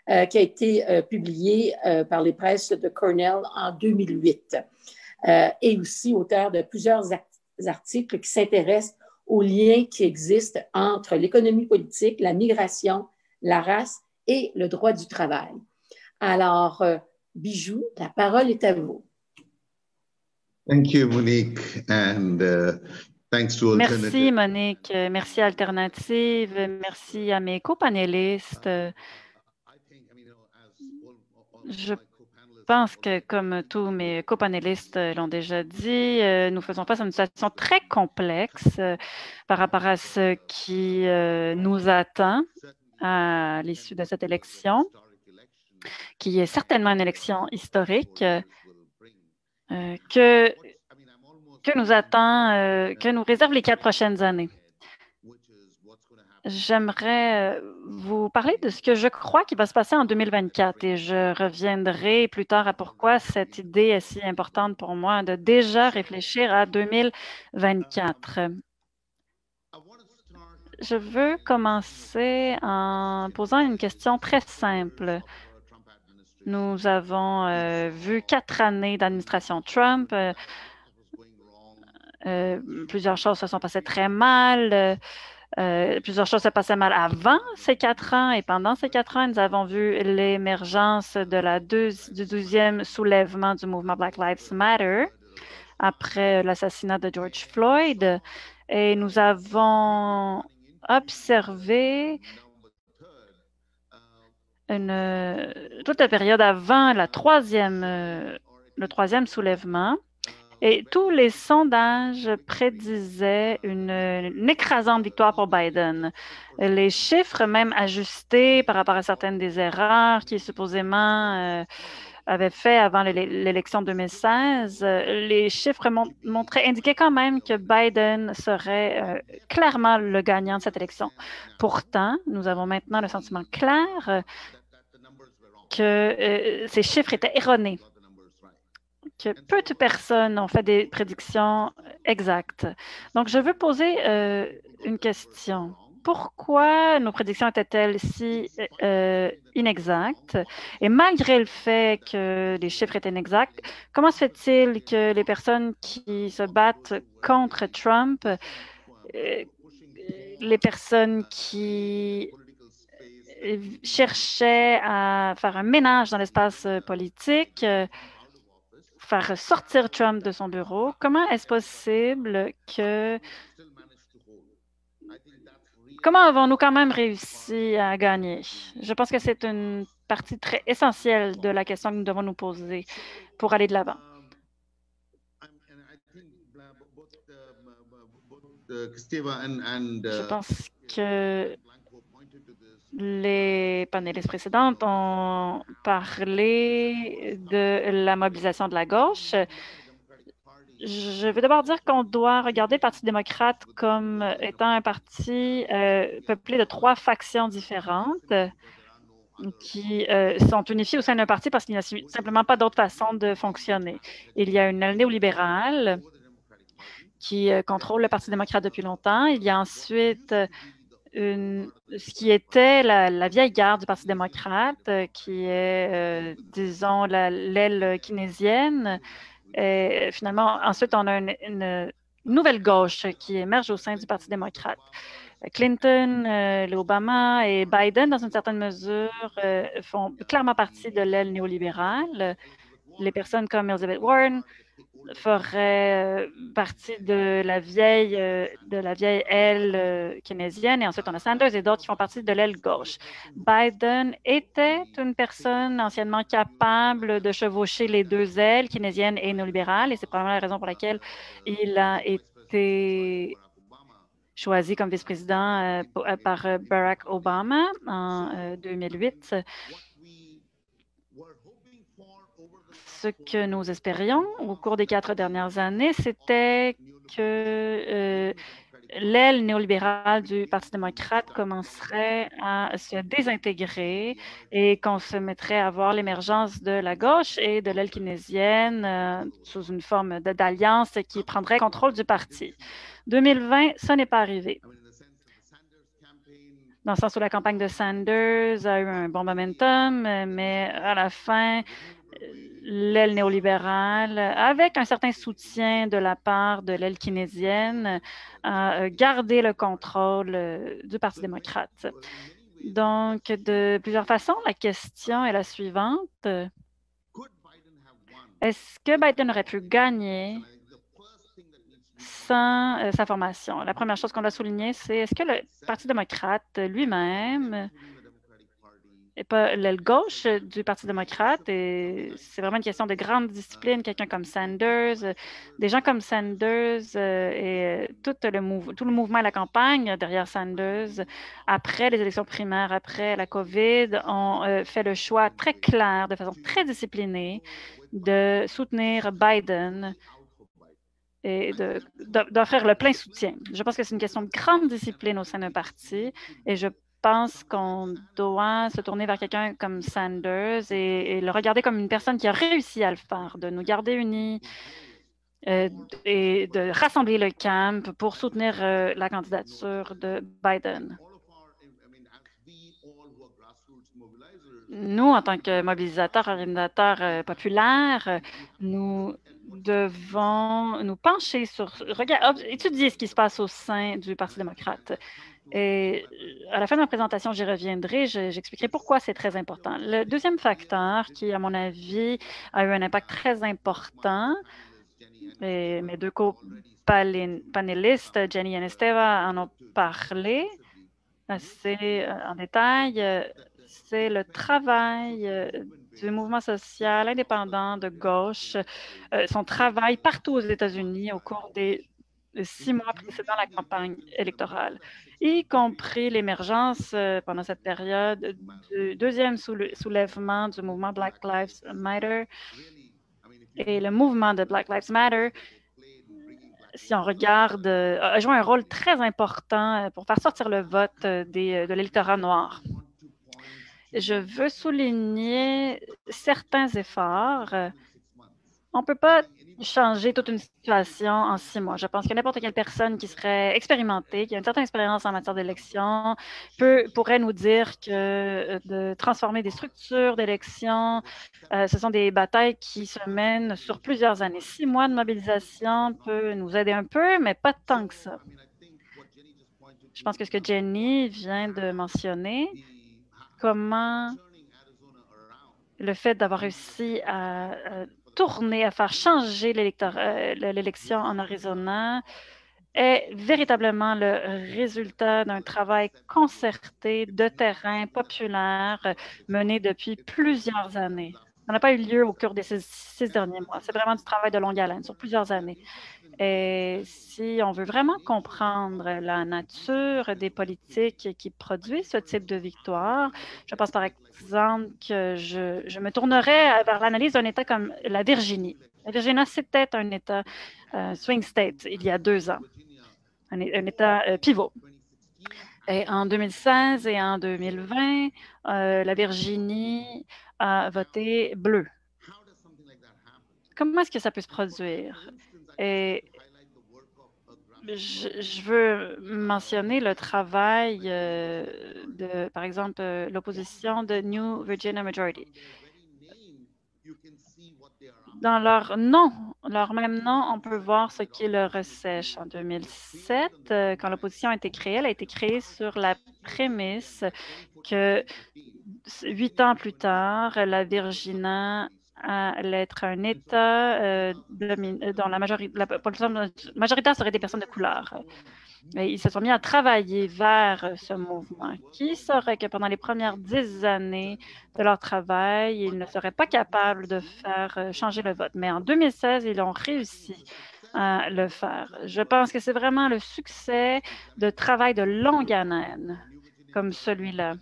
qui a été publié par les presses de Cornell en 2008. et aussi auteur de plusieurs articles qui s'intéressent aux liens qui existent entre l'économie politique, la migration, la race et le droit du travail. Alors, Bijou, la parole est à vous. Thank you, Monique, and thanks to Alternative. Merci, Monique. Merci, Alternative. Merci à mes copanélistes. Je pense que, comme tous mes copanélistes l'ont déjà dit, nous faisons face à une situation très complexe par rapport à ce qui nous attend à l'issue de cette élection, qui est certainement une élection historique que nous réservent les 4 prochaines années. J'aimerais vous parler de ce que je crois qui va se passer en 2024 et je reviendrai plus tard à pourquoi cette idée est si importante pour moi de déjà réfléchir à 2024. Je veux commencer en posant une question très simple. Nous avons vu 4 années d'administration Trump. Plusieurs choses se sont passées très mal. Plusieurs choses se passaient mal avant ces 4 ans et pendant ces 4 ans, nous avons vu l'émergence du 12e soulèvement du mouvement Black Lives Matter après l'assassinat de George Floyd et nous avons observé toute la période avant le 3e soulèvement. Et tous les sondages prédisaient une écrasante victoire pour Biden. Les chiffres, même ajustés par rapport à certaines des erreurs qui supposément avaient fait avant l'élection 2016, les chiffres indiquaient quand même que Biden serait clairement le gagnant de cette élection. Pourtant, nous avons maintenant le sentiment clair que ces chiffres étaient erronés, que peu de personnes ont fait des prédictions exactes. Donc, je veux poser une question. Pourquoi nos prédictions étaient-elles si inexactes? Et malgré le fait que les chiffres étaient inexacts, comment se fait-il que les personnes qui se battent contre Trump, les personnes qui cherchaient à faire un ménage dans l'espace politique, faire sortir Trump de son bureau, comment est-ce possible que... Comment avons-nous quand même réussi à gagner? Je pense que c'est une partie très essentielle de la question que nous devons nous poser pour aller de l'avant. Je pense que les panélistes précédentes ont parlé de la mobilisation de la gauche. Je veux d'abord dire qu'on doit regarder le Parti démocrate comme étant un parti peuplé de 3 factions différentes qui sont unifiées au sein d'un parti parce qu'il n'y a simplement pas d'autre façon de fonctionner. Il y a une aile néolibérale qui contrôle le Parti démocrate depuis longtemps. Il y a ensuite ce qui était la vieille garde du Parti démocrate, qui est, disons, l'aile keynésienne. Et finalement, ensuite, on a une nouvelle gauche qui émerge au sein du Parti démocrate. Clinton, Obama et Biden, dans une certaine mesure, font clairement partie de l'aile néolibérale. Les personnes comme Elizabeth Warren ferait partie de la vieille aile keynésienne et ensuite on a Sanders et d'autres qui font partie de l'aile gauche. Biden était une personne anciennement capable de chevaucher les 2 ailes, keynésienne et néolibérale, et c'est probablement la raison pour laquelle il a été choisi comme vice-président par Barack Obama en 2008. Ce que nous espérions au cours des 4 dernières années, c'était que l'aile néolibérale du Parti démocrate commencerait à se désintégrer et qu'on se mettrait à voir l'émergence de la gauche et de l'aile keynésienne sous une forme d'alliance qui prendrait contrôle du parti. 2020, ça n'est pas arrivé. Dans le sens où la campagne de Sanders a eu un bon momentum, mais à la fin, l'aile néolibérale, avec un certain soutien de la part de l'aile keynésienne, a gardé le contrôle du Parti démocrate. Donc, de plusieurs façons, la question est la suivante. Est-ce que Biden aurait pu gagner sans sa formation? La première chose qu'on doit souligner, c'est est-ce que le Parti démocrate lui-même et pas l'aile gauche du Parti démocrate, et c'est vraiment une question de grande discipline, quelqu'un comme Sanders, des gens comme Sanders et tout le mouvement et la campagne derrière Sanders, après les élections primaires, après la COVID, ont fait le choix très clair, de façon très disciplinée, de soutenir Biden et d'offrir le plein soutien. Je pense que c'est une question de grande discipline au sein d'un parti et je pense qu'on doit se tourner vers quelqu'un comme Sanders et le regarder comme une personne qui a réussi à le faire, de nous garder unis et de rassembler le camp pour soutenir la candidature de Biden. Nous, en tant que mobilisateurs, organisateurs populaires, nous devons nous pencher sur, étudier ce qui se passe au sein du Parti démocrate. Et à la fin de ma présentation, j'y reviendrai, j'expliquerai pourquoi c'est très important. Le deuxième facteur qui, à mon avis, a eu un impact très important, et mes deux co-panélistes, Jenny et Esteva, en ont parlé assez en détail, c'est le travail du mouvement social indépendant de gauche, son travail partout aux États-Unis au cours des 6 mois précédant la campagne électorale, y compris l'émergence pendant cette période du deuxième soulèvement du mouvement Black Lives Matter. Et le mouvement de Black Lives Matter, si on regarde, a joué un rôle très important pour faire sortir le vote de l'électorat noir. Je veux souligner certains efforts. On ne peut pas changer toute une situation en 6 mois. Je pense que n'importe quelle personne qui serait expérimentée, qui a une certaine expérience en matière d'élection, pourrait nous dire que de transformer des structures d'élection, ce sont des batailles qui se mènent sur plusieurs années. 6 mois de mobilisation peut nous aider un peu, mais pas tant que ça. Je pense que ce que Jenny vient de mentionner, comment le fait d'avoir réussi à tourner, à faire changer l'élection en Arizona est véritablement le résultat d'un travail concerté de terrain populaire mené depuis plusieurs années. Ça n'a pas eu lieu au cours des 6 derniers mois. C'est vraiment du travail de longue haleine sur plusieurs années. Et si on veut vraiment comprendre la nature des politiques qui produisent ce type de victoire, je pense par exemple que je me tournerais vers l'analyse d'un État comme la Virginie. La Virginie, c'était un État swing state il y a 2 ans, un État pivot. Et en 2016 et en 2020, la Virginie a voté bleu. Comment est-ce que ça peut se produire? Et je veux mentionner le travail de, par exemple, l'opposition de New Virginia Majority. Dans leur même nom, on peut voir ce qu'ils ressèchent. En 2007, quand l'opposition a été créée, elle a été créée sur la prémisse que 8 ans plus tard, la Virginie allait être un État dont la population majoritaire serait des personnes de couleur. Et ils se sont mis à travailler vers ce mouvement. Qui saurait que pendant les premières 10 années de leur travail, ils ne seraient pas capables de faire changer le vote. Mais en 2016, ils ont réussi à le faire. Je pense que c'est vraiment le succès de travail de longue haleine comme celui-là.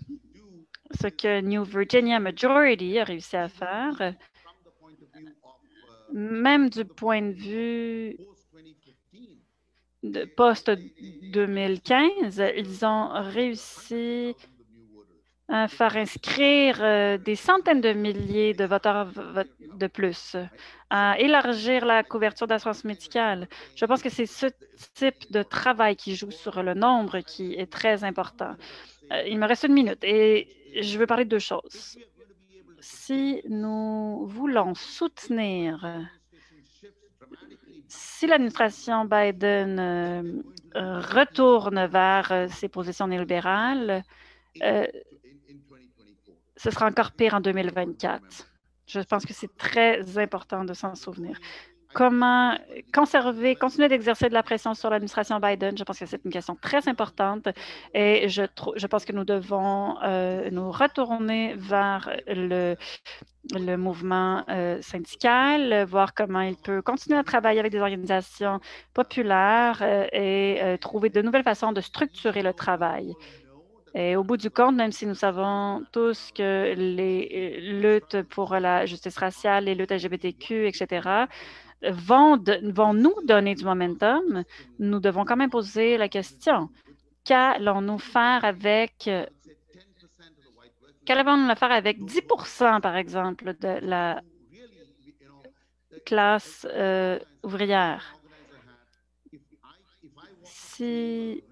Ce que New Virginia Majority a réussi à faire, même du point de vue de post-2015, ils ont réussi à faire inscrire des centaines de milliers de voteurs de plus, à élargir la couverture d'assurance médicale. Je pense que c'est ce type de travail qui joue sur le nombre qui est très important. Il me reste 1 minute et je veux parler de 2 choses. si nous voulons soutenir, si l'administration Biden retourne vers ses positions néolibérales, ce sera encore pire en 2024. Je pense que c'est très important de s'en souvenir. Comment continuer d'exercer de la pression sur l'administration Biden? Je pense que c'est une question très importante et je pense que nous devons nous retourner vers le mouvement syndical, voir comment il peut continuer à travailler avec des organisations populaires et trouver de nouvelles façons de structurer le travail. Et au bout du compte, même si nous savons tous que les luttes pour la justice raciale, les luttes LGBTQ, etc., vont nous donner du momentum, nous devons quand même poser la question, qu'allons-nous faire avec 10 % par exemple, de la classe ouvrière? Si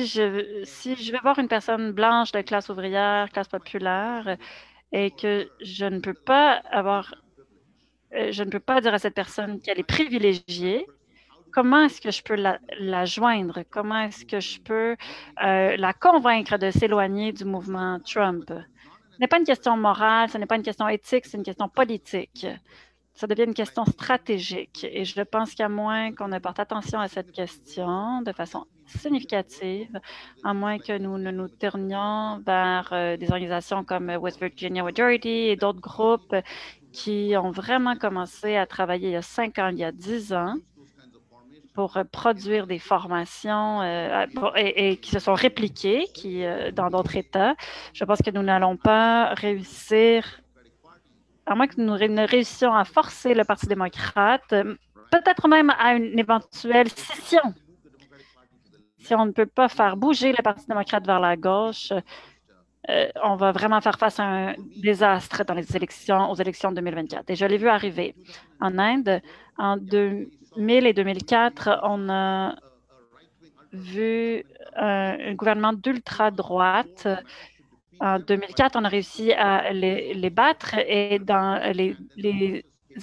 je vais voir une personne blanche de classe ouvrière, classe populaire, et que je ne peux pas dire à cette personne qu'elle est privilégiée, comment est-ce que je peux la joindre? Comment est-ce que je peux la convaincre de s'éloigner du mouvement Trump? Ce n'est pas une question morale, ce n'est pas une question éthique, c'est une question politique. Ça devient une question stratégique. Et je pense qu'à moins qu'on ne porte attention à cette question de façon significative, à moins que nous ne nous tournions vers des organisations comme West Virginia Majority et d'autres groupes qui ont vraiment commencé à travailler il y a 5 ans, il y a 10 ans, pour produire des formations et qui se sont répliquées dans d'autres États. Je pense que nous n'allons pas réussir, à moins que nous ne réussissions à forcer le Parti démocrate, peut-être même à une éventuelle scission. Si on ne peut pas faire bouger le Parti démocrate vers la gauche, on va vraiment faire face à un désastre dans aux élections de 2024. Et je l'ai vu arriver. En Inde, en 2000 et 2004, on a vu un gouvernement d'ultra-droite. En 2004, on a réussi à les battre et dans les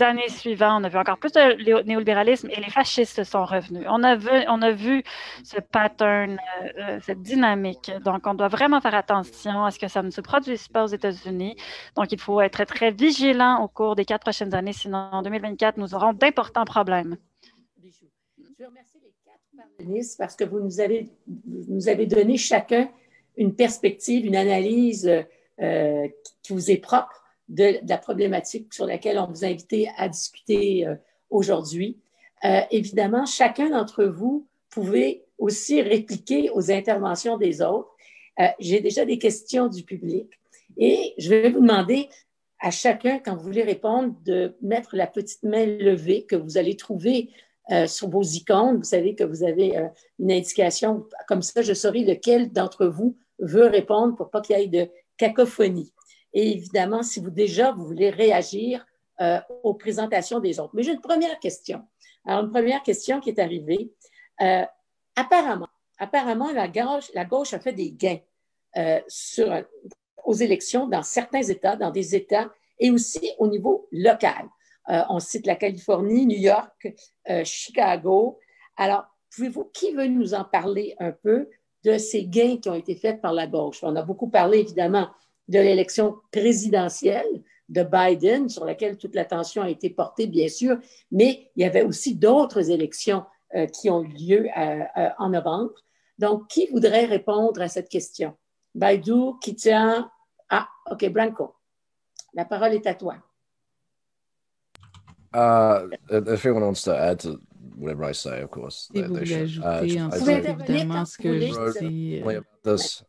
années suivantes, on a vu encore plus de néolibéralisme et les fascistes sont revenus. On a vu ce pattern, cette dynamique. Donc, on doit vraiment faire attention à ce que ça ne se produise pas aux États-Unis. Donc, il faut être très vigilant au cours des 4 prochaines années, sinon en 2024, nous aurons d'importants problèmes. Je remercie les 4 panélistes parce que vous nous avez donné chacun une perspective, une analyse qui vous est propre de la problématique sur laquelle on vous a invité à discuter aujourd'hui. Évidemment, chacun d'entre vous pouvez aussi répliquer aux interventions des autres. J'ai déjà des questions du public et je vais vous demander à chacun, quand vous voulez répondre, de mettre la petite main levée que vous allez trouver sur vos icônes. Vous savez que vous avez une indication. Comme ça, je saurai lequel d'entre vous veut répondre pour pas qu'il y ait de cacophonie. Et évidemment, si vous voulez réagir aux présentations des autres. Mais j'ai une première question. Alors, une première question qui est arrivée. Apparemment, la gauche a fait des gains aux élections dans certains États, dans des États, et aussi au niveau local. On cite la Californie, New York, Chicago. Alors, qui veut nous en parler un peu de ces gains qui ont été faits par la gauche? On a beaucoup parlé, évidemment, de l'élection présidentielle de Biden, sur laquelle toute l'attention a été portée, bien sûr, mais il y avait aussi d'autres élections qui ont eu lieu en novembre. Donc, qui voudrait répondre à cette question? Baidoo, Kitia? Ah, OK, Branko. La parole est à toi. If anyone wants to add to whatever I say, of course, Si vous they voulez should. ajouter ensuite, évidemment, ce que je dis. This,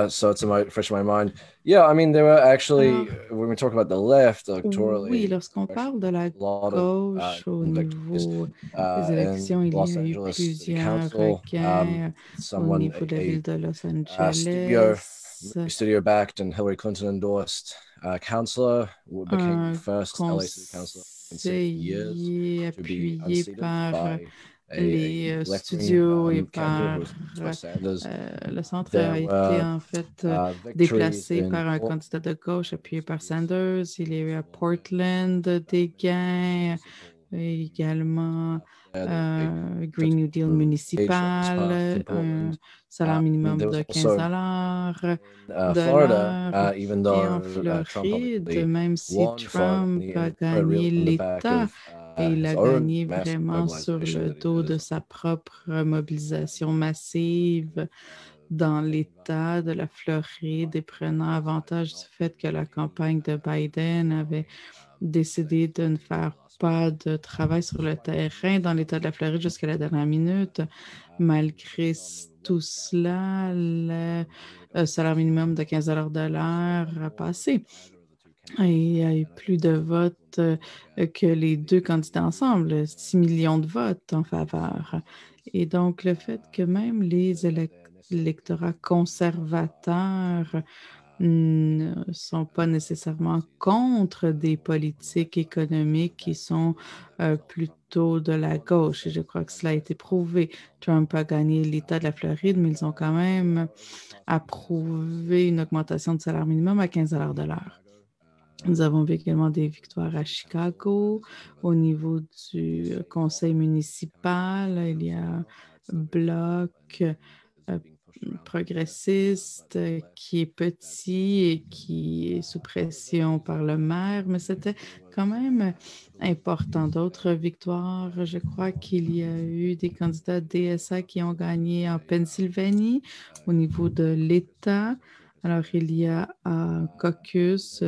so it's fresh in my mind. Yeah, I mean, there were actually, when we talk about the left electorally. Oui, lorsqu'on parle de la gauche au niveau des élections, il y a eu plusieurs regains au niveau de la ville de Los Angeles. Studio backed and Hillary Clinton endorsed counselor who became the first LA City councilor in 6 years appuyé par les studios et par le centre a été en fait déplacé par un candidat de gauche appuyé par Sanders. Il y a eu à Portland des gains, et également Green New Deal municipal, un salaire minimum de 15 de l'heure. Et en Floride, même si Trump a gagné l'État, et il a gagné vraiment sur le dos de sa propre mobilisation massive dans l'État de la Floride et prenant avantage du fait que la campagne de Biden avait décidé de ne faire pas de travail sur le terrain dans l'État de la Floride jusqu'à la dernière minute. Malgré tout cela, le salaire minimum de 15 de l'heure a passé. Et il y a eu plus de votes que les deux candidats ensemble, 6 millions de votes en faveur. Et donc, le fait que même les électorats conservateurs ne sont pas nécessairement contre des politiques économiques qui sont plutôt de la gauche. Et je crois que cela a été prouvé. Trump a gagné l'État de la Floride, mais ils ont quand même approuvé une augmentation de salaire minimum à 15 de l'heure. Nous avons vu également des victoires à Chicago. Au niveau du conseil municipal, il y a un bloc progressiste qui est petit et qui est sous pression par le maire, mais c'était quand même important. D'autres victoires, je crois qu'il y a eu des candidats DSA qui ont gagné en Pennsylvanie au niveau de l'État. Alors, il y a un caucus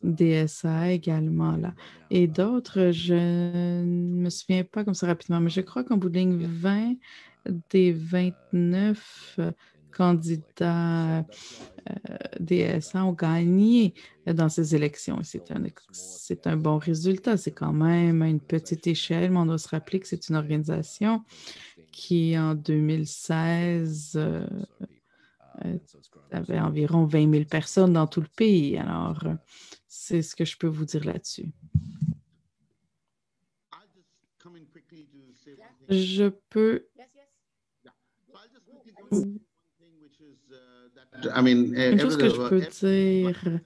DSA également là. Et d'autres, je ne me souviens pas comme ça rapidement, mais je crois qu'en bout de ligne, 20 des 29 candidats DSA ont gagné dans ces élections. C'est un bon résultat. C'est quand même à une petite échelle, mais on doit se rappeler que c'est une organisation qui, en 2016, avait environ 20 000 personnes dans tout le pays. Alors, c'est ce que je peux vous dire là-dessus. Je peux... Une chose que je peux dire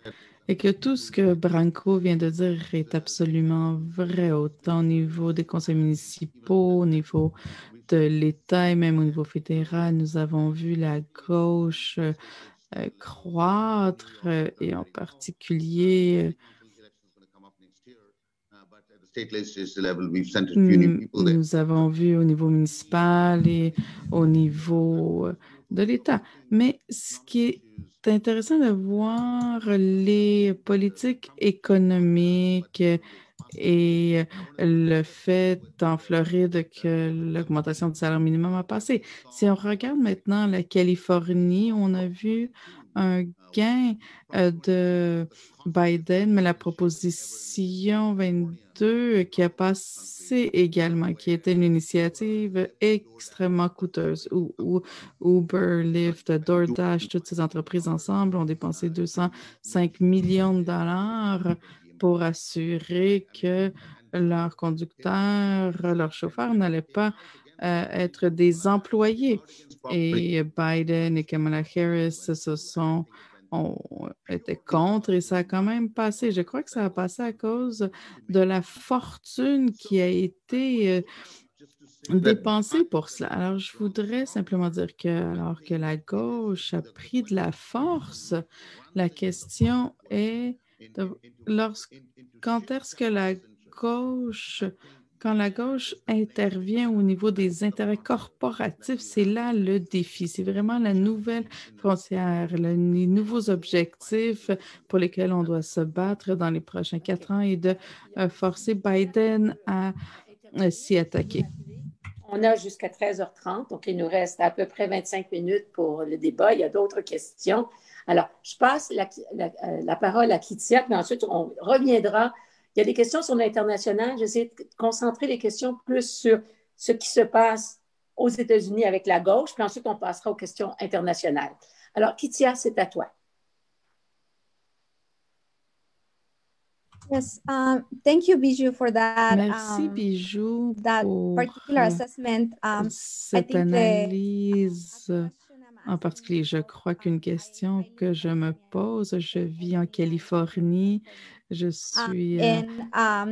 est que tout ce que Branko vient de dire est absolument vrai, autant au niveau des conseils municipaux, au niveau de l'État et même au niveau fédéral. Nous avons vu la gauche croître et en particulier nous avons vu au niveau municipal et au niveau de l'État. Mais ce qui est intéressant de voir les politiques économiques et le fait en Floride que l'augmentation du salaire minimum a passé. Si on regarde maintenant la Californie, on a vu un gain de Biden, mais la proposition 22 qui a passé également, qui était une initiative extrêmement coûteuse, où Uber, Lyft, DoorDash, toutes ces entreprises ensemble ont dépensé 205 millions de dollars pour assurer que leurs conducteurs, leurs chauffeurs n'allaient pas être des employés. Et Biden et Kamala Harris ont été contre et ça a quand même passé. Je crois que ça a passé à cause de la fortune qui a été dépensée pour cela. Alors, je voudrais simplement dire que alors que la gauche a pris de la force, la question est quand est-ce que quand la gauche intervient au niveau des intérêts corporatifs, c'est là le défi. C'est vraiment la nouvelle frontière, les nouveaux objectifs pour lesquels on doit se battre dans les prochains 4 ans et de forcer Biden à s'y attaquer. On a jusqu'à 13h30, donc il nous reste à peu près 25 minutes pour le débat. Il y a d'autres questions. Alors, je passe la parole à Kitia, puis ensuite, on reviendra. Il y a des questions sur l'international. J'essaie de concentrer les questions plus sur ce qui se passe aux États-Unis avec la gauche, puis ensuite, on passera aux questions internationales. Alors, Kitia, c'est à toi. Yes, thank you, Bijou, for that. Merci, Bijou, That pour particular assessment. I cette think analyse en particulier. Je crois qu'une question que je me pose, je vis en Californie, je suis à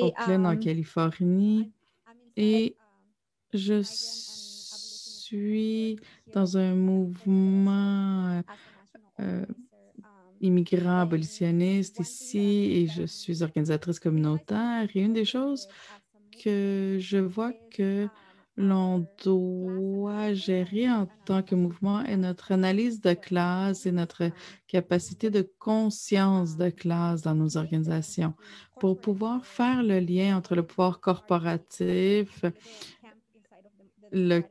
Oakland, en Californie, et je suis dans un mouvement immigrant abolitionniste ici et je suis organisatrice communautaire. Et une des choses que je vois que l'on doit gérer en tant que mouvement est notre analyse de classe et notre capacité de conscience de classe dans nos organisations pour pouvoir faire le lien entre le pouvoir corporatif, le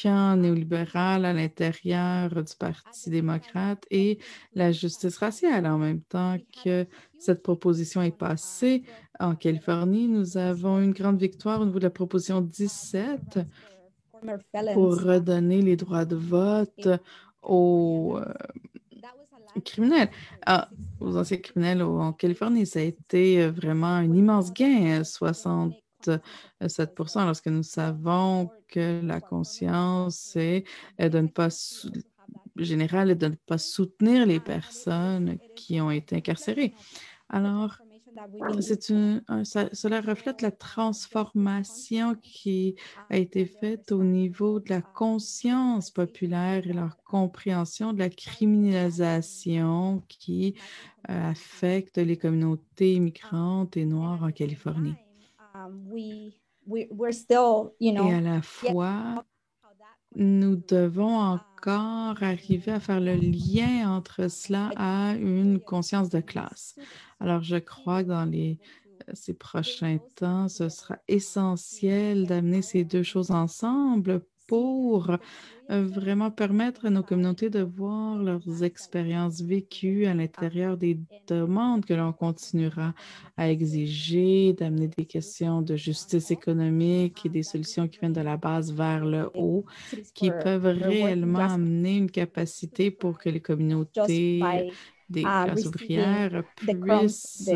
camp néolibéral à l'intérieur du Parti démocrate et la justice raciale. En même temps que cette proposition est passée en Californie, nous avons une grande victoire au niveau de la proposition 17 pour redonner les droits de vote aux criminels, aux anciens criminels en Californie. Ça a été vraiment un immense gain, 67%, lorsque nous savons que la conscience est de ne pas générale est de ne pas soutenir les personnes qui ont été incarcérées. Alors, cela reflète la transformation qui a été faite au niveau de la conscience populaire et leur compréhension de la criminalisation qui affecte les communautés immigrantes et noires en Californie. Et à la fois, nous devons encore arriver à faire le lien entre cela à une conscience de classe. Alors, je crois que dans ces prochains temps, ce sera essentiel d'amener ces deux choses ensemble pour vraiment permettre à nos communautés de voir leurs expériences vécues à l'intérieur des demandes que l'on continuera à exiger, d'amener des questions de justice économique et des solutions qui viennent de la base vers le haut, qui peuvent réellement amener une capacité pour que les communautés des classes ouvrières puissent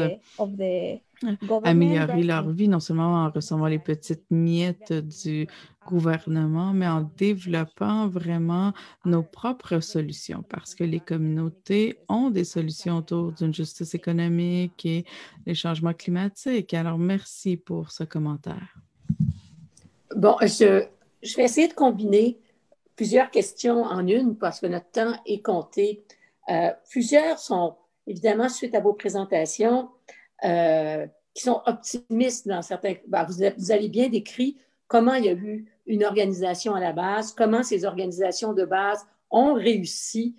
améliorer leur vie, non seulement en recevant les petites miettes du gouvernement, mais en développant vraiment nos propres solutions, parce que les communautés ont des solutions autour d'une justice économique et des changements climatiques. Alors, merci pour ce commentaire. Bon, je vais essayer de combiner plusieurs questions en une parce que notre temps est compté. Plusieurs sont, évidemment, suite à vos présentations, qui sont optimistes dans certains... vous avez bien décrit comment il y a eu une organisation à la base, comment ces organisations de base ont réussi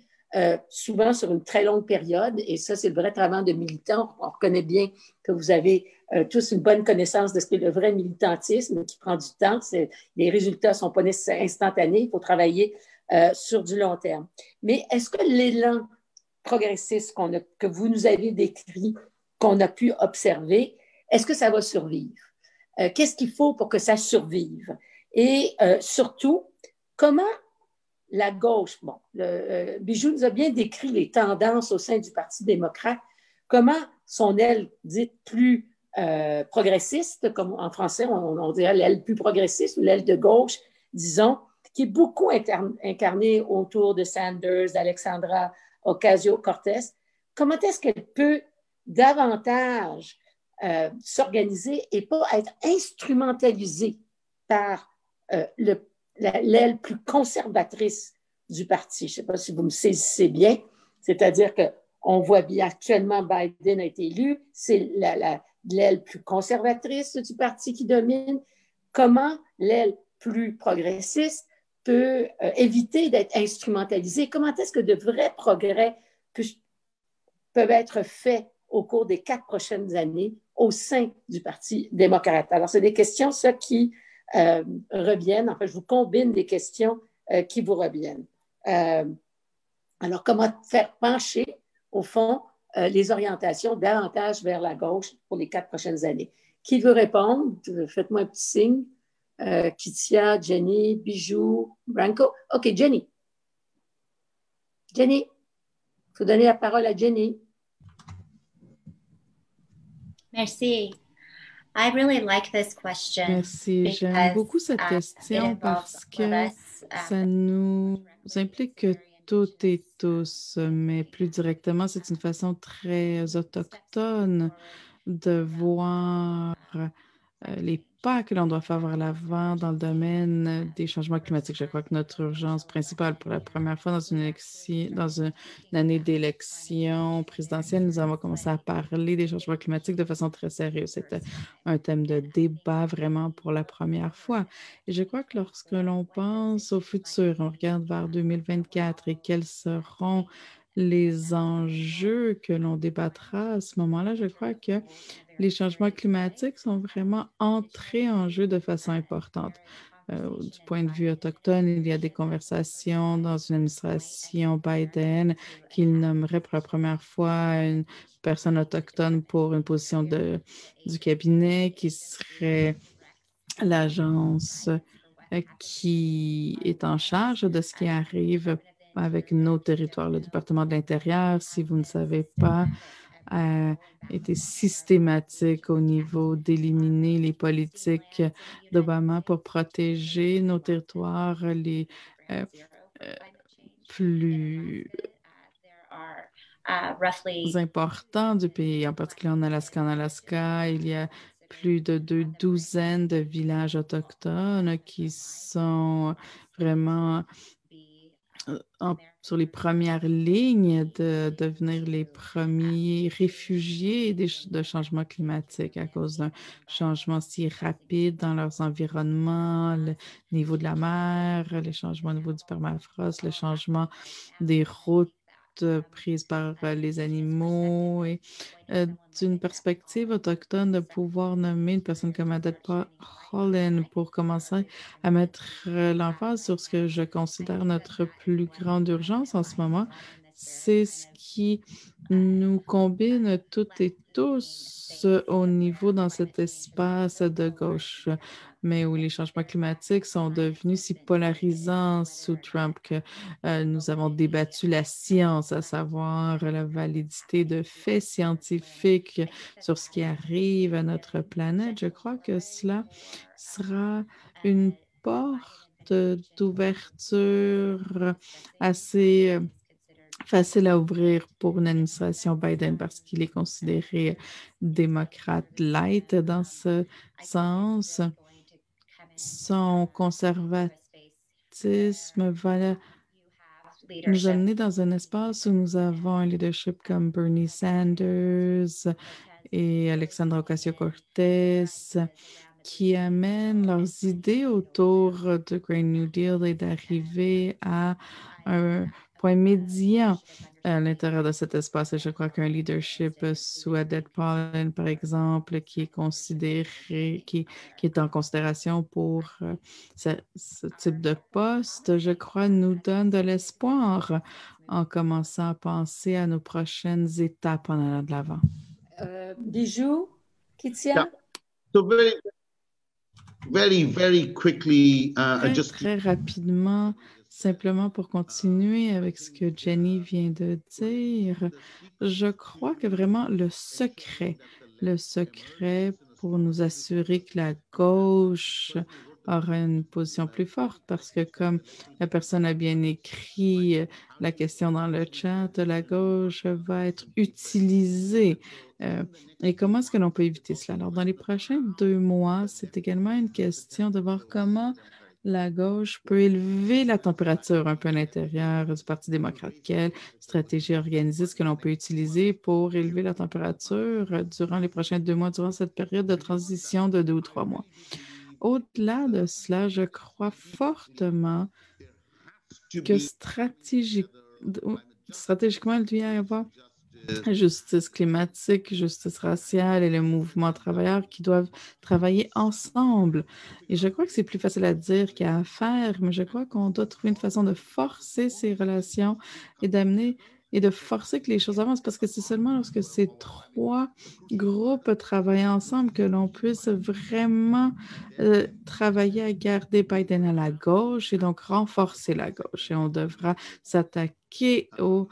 souvent sur une très longue période, et ça, c'est le vrai travail de militants. On reconnaît bien que vous avez tous une bonne connaissance de ce qu'est le vrai militantisme qui prend du temps. Les résultats ne sont pas nécessairement instantanés, il faut travailler sur du long terme. Mais est-ce que l'élan progressiste que vous nous avez décrit, qu'on a pu observer, est-ce que ça va survivre? Qu'est-ce qu'il faut pour que ça survive? Et surtout, comment la gauche, Bijou nous a bien décrit les tendances au sein du Parti démocrate, comment sont-elles dites plus progressistes, comme en français on dirait l'aile plus progressiste ou l'aile de gauche, disons, qui est beaucoup incarnée autour de Sanders, d'Alexandra Ocasio-Cortez. Comment est-ce qu'elle peut davantage s'organiser et pas être instrumentalisée par l'aile plus conservatrice du parti? Je ne sais pas si vous me saisissez bien. C'est-à-dire qu'on voit bien actuellement Biden a été élu, c'est l'aile plus conservatrice du parti qui domine. Comment l'aile plus progressiste peut éviter d'être instrumentalisée? Comment est-ce que de vrais progrès peuvent être faits au cours des 4 prochaines années au sein du Parti démocrate? Alors, c'est des questions, ça, qui reviennent. En fait, je vous combine des questions qui vous reviennent. Alors, comment faire pencher, au fond, les orientations davantage vers la gauche pour les 4 prochaines années? Qui veut répondre? Faites-moi un petit signe. Kitia, Jenny, Bijou, Branco. OK, Jenny. Jenny, il faut donner la parole à Jenny. Merci. I really like this question Merci. J'aime because beaucoup cette it question involves parce all of que us. ça nous implique toutes et tous, mais plus directement, c'est une façon très autochtone de voir les pas que l'on doit faire vers l'avant dans le domaine des changements climatiques. Je crois que notre urgence principale pour la première fois dans une année d'élection présidentielle, nous avons commencé à parler des changements climatiques de façon très sérieuse. C'était un thème de débat vraiment pour la première fois. Et je crois que lorsque l'on pense au futur, on regarde vers 2024 et quels seront les enjeux que l'on débattra à ce moment-là, je crois que les changements climatiques sont vraiment entrés en jeu de façon importante. Du point de vue autochtone, il y a des conversations dans une administration Biden qu'il nommerait pour la première fois une personne autochtone pour une position du cabinet qui serait l'agence qui est en charge de ce qui arrive avec nos territoires. Le département de l'Intérieur, si vous ne savez pas, a été systématique au niveau d'éliminer les politiques d'Obama pour protéger nos territoires les plus importants du pays, en particulier en Alaska. En Alaska, il y a plus de 2 douzaines de villages autochtones qui sont vraiment sur les premières lignes de devenir les premiers réfugiés de changements climatiques à cause d'un changement si rapide dans leurs environnements, le niveau de la mer, les changements au niveau du permafrost, le changement des routes prises par les animaux et d'une perspective autochtone de pouvoir nommer une personne comme Adette Holland pour commencer à mettre l'emphase sur ce que je considère notre plus grande urgence en ce moment, c'est ce qui nous combine toutes et tous au niveau dans cet espace de gauche, mais où les changements climatiques sont devenus si polarisants sous Trump que nous avons débattu la science, à savoir la validité de faits scientifiques sur ce qui arrive à notre planète. Je crois que cela sera une porte d'ouverture assez facile à ouvrir pour une administration Biden parce qu'il est considéré démocrate light dans ce sens. Son conservatisme va nous amener dans un espace où nous avons un leadership comme Bernie Sanders et Alexandra Ocasio-Cortez qui amènent leurs idées autour du Green New Deal et d'arriver à un point médian à l'intérieur de cet espace. Et je crois qu'un leadership sous Adette Pollen, par exemple, qui est considéré, qui est en considération pour ce type de poste, je crois, nous donne de l'espoir en commençant à penser à nos prochaines étapes en allant de l'avant. Bijou, Kitia? So very quickly, très rapidement, simplement pour continuer avec ce que Jenny vient de dire, je crois que vraiment le secret pour nous assurer que la gauche aura une position plus forte, parce que comme la personne a bien écrit la question dans le chat, la gauche va être utilisée. Et comment est-ce que l'on peut éviter cela? Alors, dans les prochains 2 mois, c'est également une question de voir comment la gauche peut élever la température un peu à l'intérieur du Parti démocrate. Quelle stratégie organisée est-ce que l'on peut utiliser pour élever la température durant les prochains 2 mois, durant cette période de transition de 2 ou 3 mois? Au-delà de cela, je crois fortement que stratégiquement, il doit y avoir justice climatique, justice raciale et le mouvement travailleur qui doivent travailler ensemble. Et je crois que c'est plus facile à dire qu'à faire, mais je crois qu'on doit trouver une façon de forcer ces relations et d'amener et de forcer que les choses avancent, parce que c'est seulement lorsque ces 3 groupes travaillent ensemble que l'on puisse vraiment travailler à garder Biden à la gauche et donc renforcer la gauche. Et on devra s'attaquer aux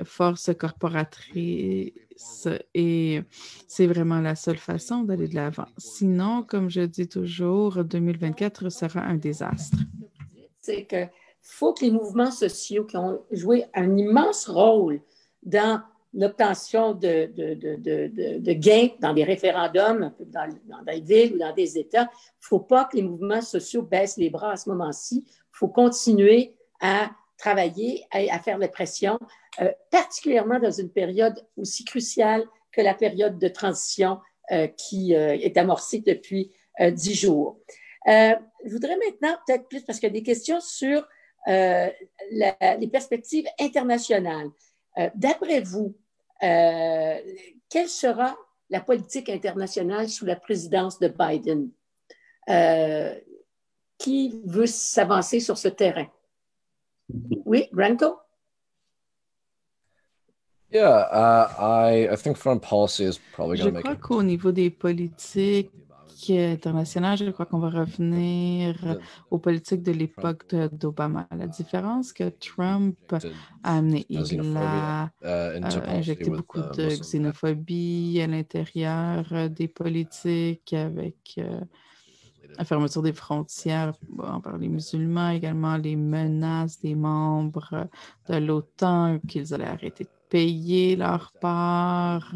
force corporatrice et c'est vraiment la seule façon d'aller de l'avant. Sinon, comme je dis toujours, 2024 sera un désastre. C'est qu'il faut que les mouvements sociaux qui ont joué un immense rôle dans l'obtention de gains dans des référendums, dans des villes ou dans des États, il ne faut pas que les mouvements sociaux baissent les bras à ce moment-ci. Il faut continuer à travailler, à faire des pressions, particulièrement dans une période aussi cruciale que la période de transition qui est amorcée depuis 10 jours. Je voudrais maintenant peut-être plus, parce qu'il y a des questions sur les perspectives internationales. D'après vous, quelle sera la politique internationale sous la présidence de Biden? Qui veut s'avancer sur ce terrain? Oui, Branko? Yeah, I think foreign policy is probably Je going to crois make qu'au niveau des politiques internationales, je crois qu'on va revenir aux politiques de l'époque d'Obama. La différence que Trump a amené, il a injecté beaucoup de xénophobie à l'intérieur des politiques avec la fermeture des frontières envers les musulmans, également les menaces des membres de l'OTAN qu'ils allaient arrêter de payer leur part.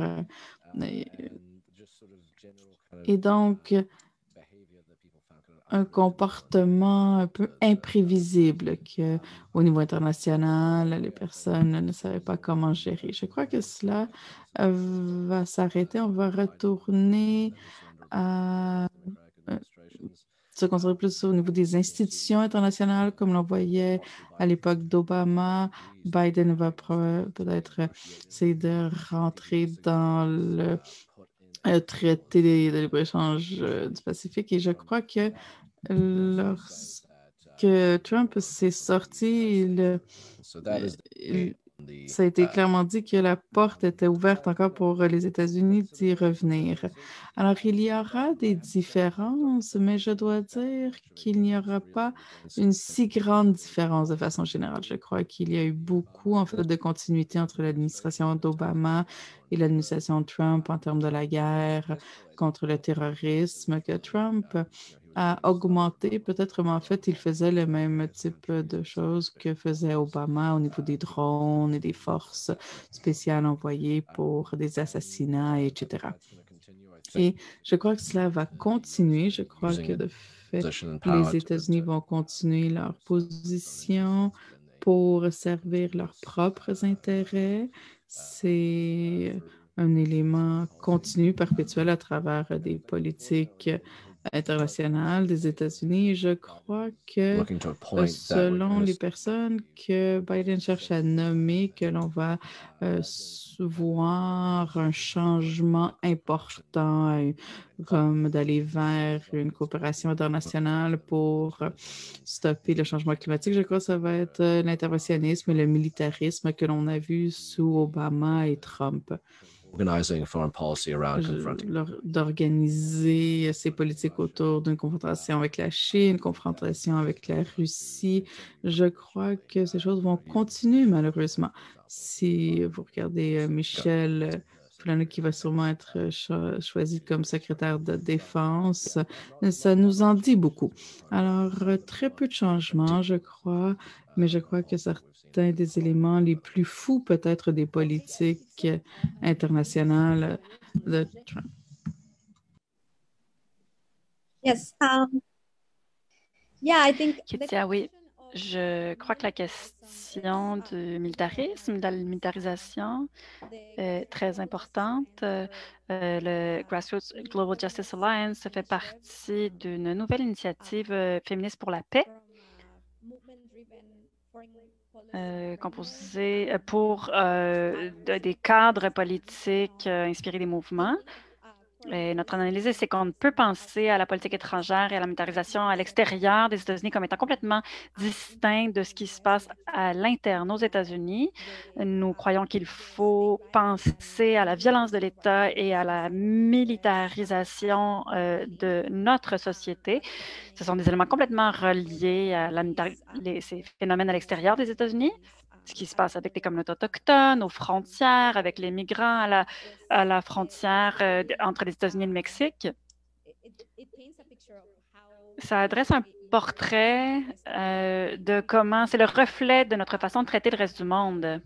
Et donc, un comportement un peu imprévisible qu'au niveau international, les personnes ne savaient pas comment gérer. Je crois que cela va s'arrêter. On va retourner à se concentrer plus au niveau des institutions internationales, comme l'on voyait à l'époque d'Obama. Biden va peut-être essayer de rentrer dans le traité de libre-échange du Pacifique. Et je crois que lorsque Trump s'est sorti, ça a été clairement dit que la porte était ouverte encore pour les États-Unis d'y revenir. Alors, il y aura des différences, mais je dois dire qu'il n'y aura pas une si grande différence de façon générale. Je crois qu'il y a eu beaucoup, en fait, de continuité entre l'administration d'Obama et l'administration Trump en termes de la guerre contre le terrorisme, que Trump a augmenté peut-être, mais en fait, il faisait le même type de choses que faisait Obama au niveau des drones et des forces spéciales envoyées pour des assassinats, etc. Et je crois que cela va continuer. Je crois que de fait, les États-Unis vont continuer leur position pour servir leurs propres intérêts. C'est un élément continu, perpétuel à travers des politiques internationales des États-Unis. Je crois que selon les personnes que Biden cherche à nommer, que l'on va voir un changement important, comme d'aller vers une coopération internationale pour stopper le changement climatique. Je crois que ça va être l'interventionnisme et le militarisme que l'on a vu sous Obama et Trump. D'organiser ces politiques autour d'une confrontation avec la Chine, une confrontation avec la Russie. Je crois que ces choses vont continuer, malheureusement. Si vous regardez Michel Flanagan, qui va sûrement être choisi comme secrétaire de défense, ça nous en dit beaucoup. Alors, très peu de changements, je crois, mais je crois que certains des éléments les plus fous peut-être des politiques internationales de Trump. Yes. Yeah, I think. Kétia, oui. Je crois que la question du militarisme, de la militarisation est très importante. Le Grassroots Global Justice Alliance fait partie d'une nouvelle initiative féministe pour la paix composée pour des cadres politiques inspirés des mouvements. Et notre analyse, c'est qu'on ne peut penser à la politique étrangère et à la militarisation à l'extérieur des États-Unis comme étant complètement distinct de ce qui se passe à l'interne aux États-Unis. Nous croyons qu'il faut penser à la violence de l'État et à la militarisation de notre société. Ce sont des éléments complètement reliés à ces phénomènes à l'extérieur des États-Unis. ce qui se passe avec les communautés autochtones, aux frontières, avec les migrants à la frontière entre les États-Unis et le Mexique. Ça adresse un portrait de comment c'est le reflet de notre façon de traiter le reste du monde.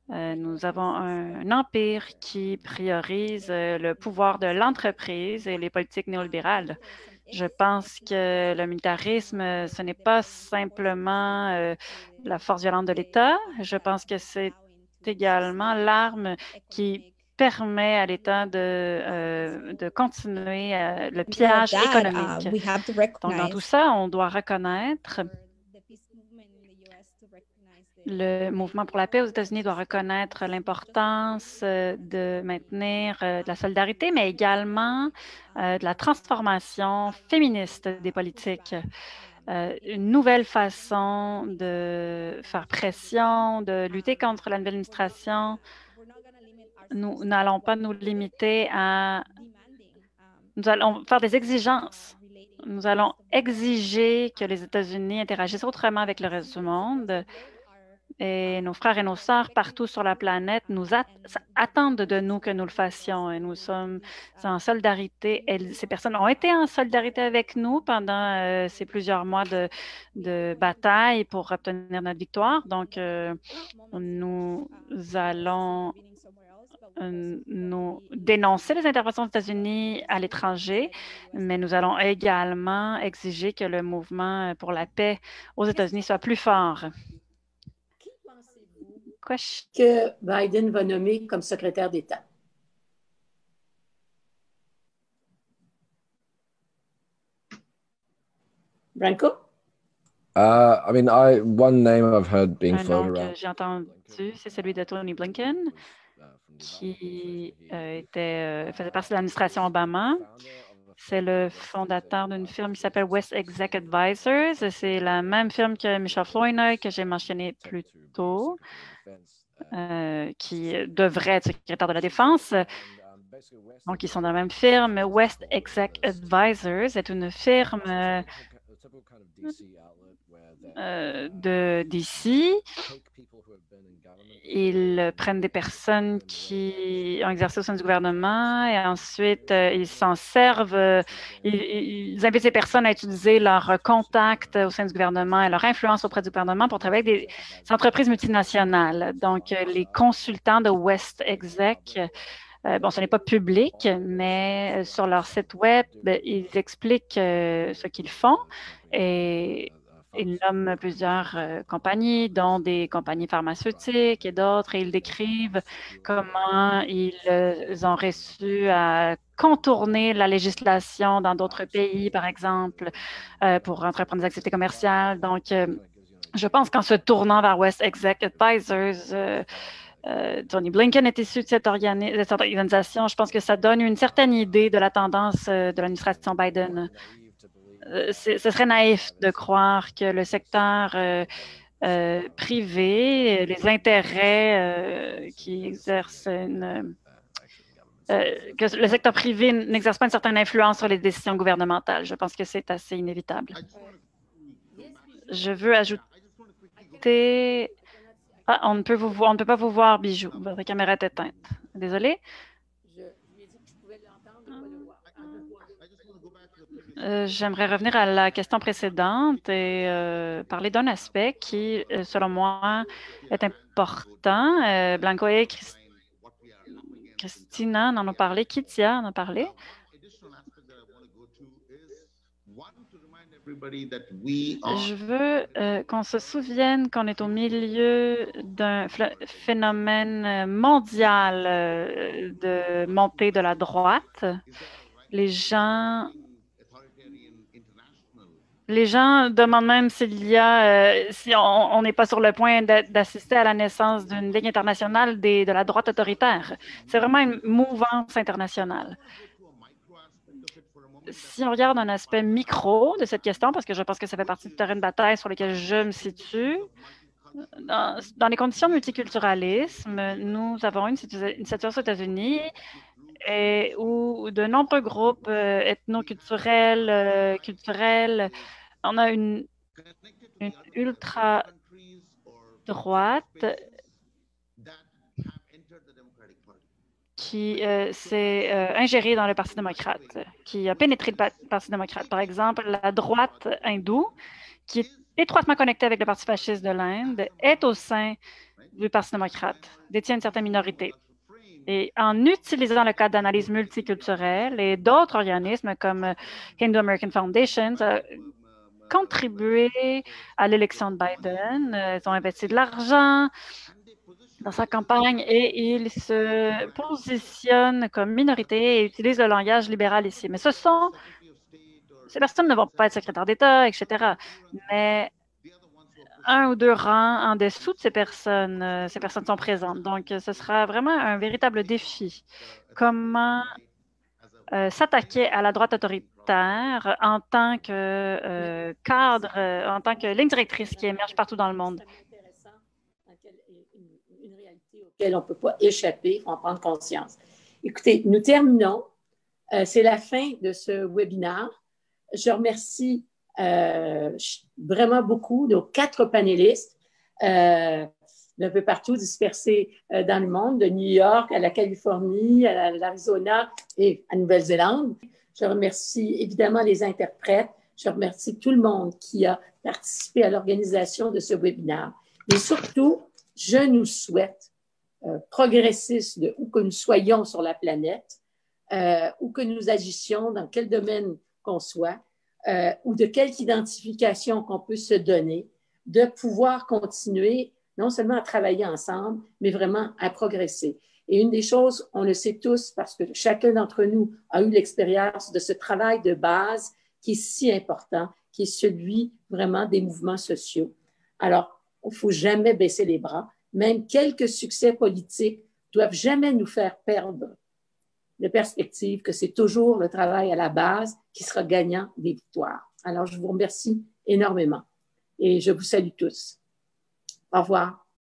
Nous avons un empire qui priorise le pouvoir de l'entreprise et les politiques néolibérales. Je pense que le militarisme, ce n'est pas simplement la force violente de l'État. Je pense que c'est également l'arme qui permet à l'État de continuer le pillage économique. Donc, dans tout ça, on doit reconnaître le mouvement pour la paix aux États-Unis doit reconnaître l'importance de maintenir de la solidarité, mais également de la transformation féministe des politiques. Une nouvelle façon de faire pression, de lutter contre la nouvelle administration. Nous n'allons pas nous limiter à... Nous allons faire des exigences. Nous allons exiger que les États-Unis interagissent autrement avec le reste du monde. Et nos frères et nos sœurs partout sur la planète nous attendent de nous que nous le fassions. Et nous sommes en solidarité. Ces personnes ont été en solidarité avec nous pendant ces plusieurs mois de bataille pour obtenir notre victoire. Donc, nous allons nous dénoncer les interventions des États-Unis à l'étranger, mais nous allons également exiger que le mouvement pour la paix aux États-Unis soit plus fort. Que Biden va nommer comme secrétaire d'État? Branko? I mean, one name I've heard being floated around. J'ai entendu, c'est celui de Tony Blinken, qui faisait partie de l'administration Obama. C'est le fondateur d'une firme qui s'appelle West Exec Advisors. C'est la même firme que Michelle Flournoy, que j'ai mentionné plus tôt, qui devrait être secrétaire de la Défense. Donc, ils sont dans la même firme. West Exec Advisors est une firme de DC. Ils prennent des personnes qui ont exercé au sein du gouvernement et ensuite ils s'en servent. Ils invitent ces personnes à utiliser leurs contacts au sein du gouvernement et leur influence auprès du gouvernement pour travailler avec des entreprises multinationales. Donc, les consultants de West Exec, bon, ce n'est pas public, mais sur leur site web, ils expliquent ce qu'ils font et ils nomment plusieurs compagnies, dont des compagnies pharmaceutiques et d'autres, et ils décrivent comment ils ont réussi à contourner la législation dans d'autres pays, par exemple, pour entreprendre des activités commerciales. Donc, je pense qu'en se tournant vers West Exec Advisors, Tony Blinken est issu de cette organisation. Je pense que ça donne une certaine idée de la tendance de l'administration Biden. Ce serait naïf de croire que le secteur privé, les intérêts qui exercent que le secteur privé n'exerce pas une certaine influence sur les décisions gouvernementales. Je pense que c'est assez inévitable. Je veux ajouter... Ah, on ne peut pas vous voir, Bijou. Votre caméra est éteinte. Désolée. J'aimerais revenir à la question précédente et parler d'un aspect qui, selon moi, est important. Blanco et Christina en ont parlé. Kitia en a parlé. Je veux qu'on se souvienne qu'on est au milieu d'un phénomène mondial de montée de la droite. Les gens demandent même s'il y a, si on n'est pas sur le point d'assister à la naissance d'une ligue internationale de la droite autoritaire. C'est vraiment une mouvance internationale. Si on regarde un aspect micro de cette question, parce que je pense que ça fait partie du terrain de bataille sur lequel je me situe, dans les conditions de multiculturalisme, nous avons une situation aux États-Unis où de nombreux groupes ethnoculturels, on a une ultra droite qui s'est ingérée dans le Parti démocrate, qui a pénétré le Parti démocrate. Par exemple, la droite hindoue, qui est étroitement connectée avec le Parti fasciste de l'Inde, est au sein du Parti démocrate, détient une certaine minorité. Et en utilisant le cadre d'analyse multiculturelle et d'autres organismes comme Hindu American Foundation, contribué à l'élection de Biden. Ils ont investi de l'argent dans sa campagne et ils se positionnent comme minorité et utilisent le langage libéral ici. Mais ces personnes ne vont pas être secrétaires d'État, etc. Mais un ou deux rangs en dessous de ces personnes sont présentes. Donc, ce sera vraiment un véritable défi. Comment s'attaquer à la droite autoritaire en tant que cadre, en tant que ligne directrice qui émerge partout dans le monde. Une réalité auquel on ne peut pas échapper, il faut en prendre conscience. Écoutez, nous terminons. C'est la fin de ce webinaire. Je remercie vraiment beaucoup nos 4 panélistes d'un peu partout dispersés dans le monde, de New York à la Californie, à l'Arizona et à Nouvelle-Zélande. Je remercie évidemment les interprètes. Je remercie tout le monde qui a participé à l'organisation de ce webinaire. Et surtout, je nous souhaite, progressistes de où que nous soyons sur la planète, où que nous agissions, dans quel domaine qu'on soit, ou de quelque identification qu'on peut se donner, de pouvoir continuer non seulement à travailler ensemble, mais vraiment à progresser. Et une des choses, on le sait tous, parce que chacun d'entre nous a eu l'expérience de ce travail de base qui est si important, qui est celui vraiment des mouvements sociaux. Alors, il ne faut jamais baisser les bras. Même quelques succès politiques ne doivent jamais nous faire perdre de perspective que c'est toujours le travail à la base qui sera gagnant des victoires. Alors, je vous remercie énormément et je vous salue tous. Au revoir.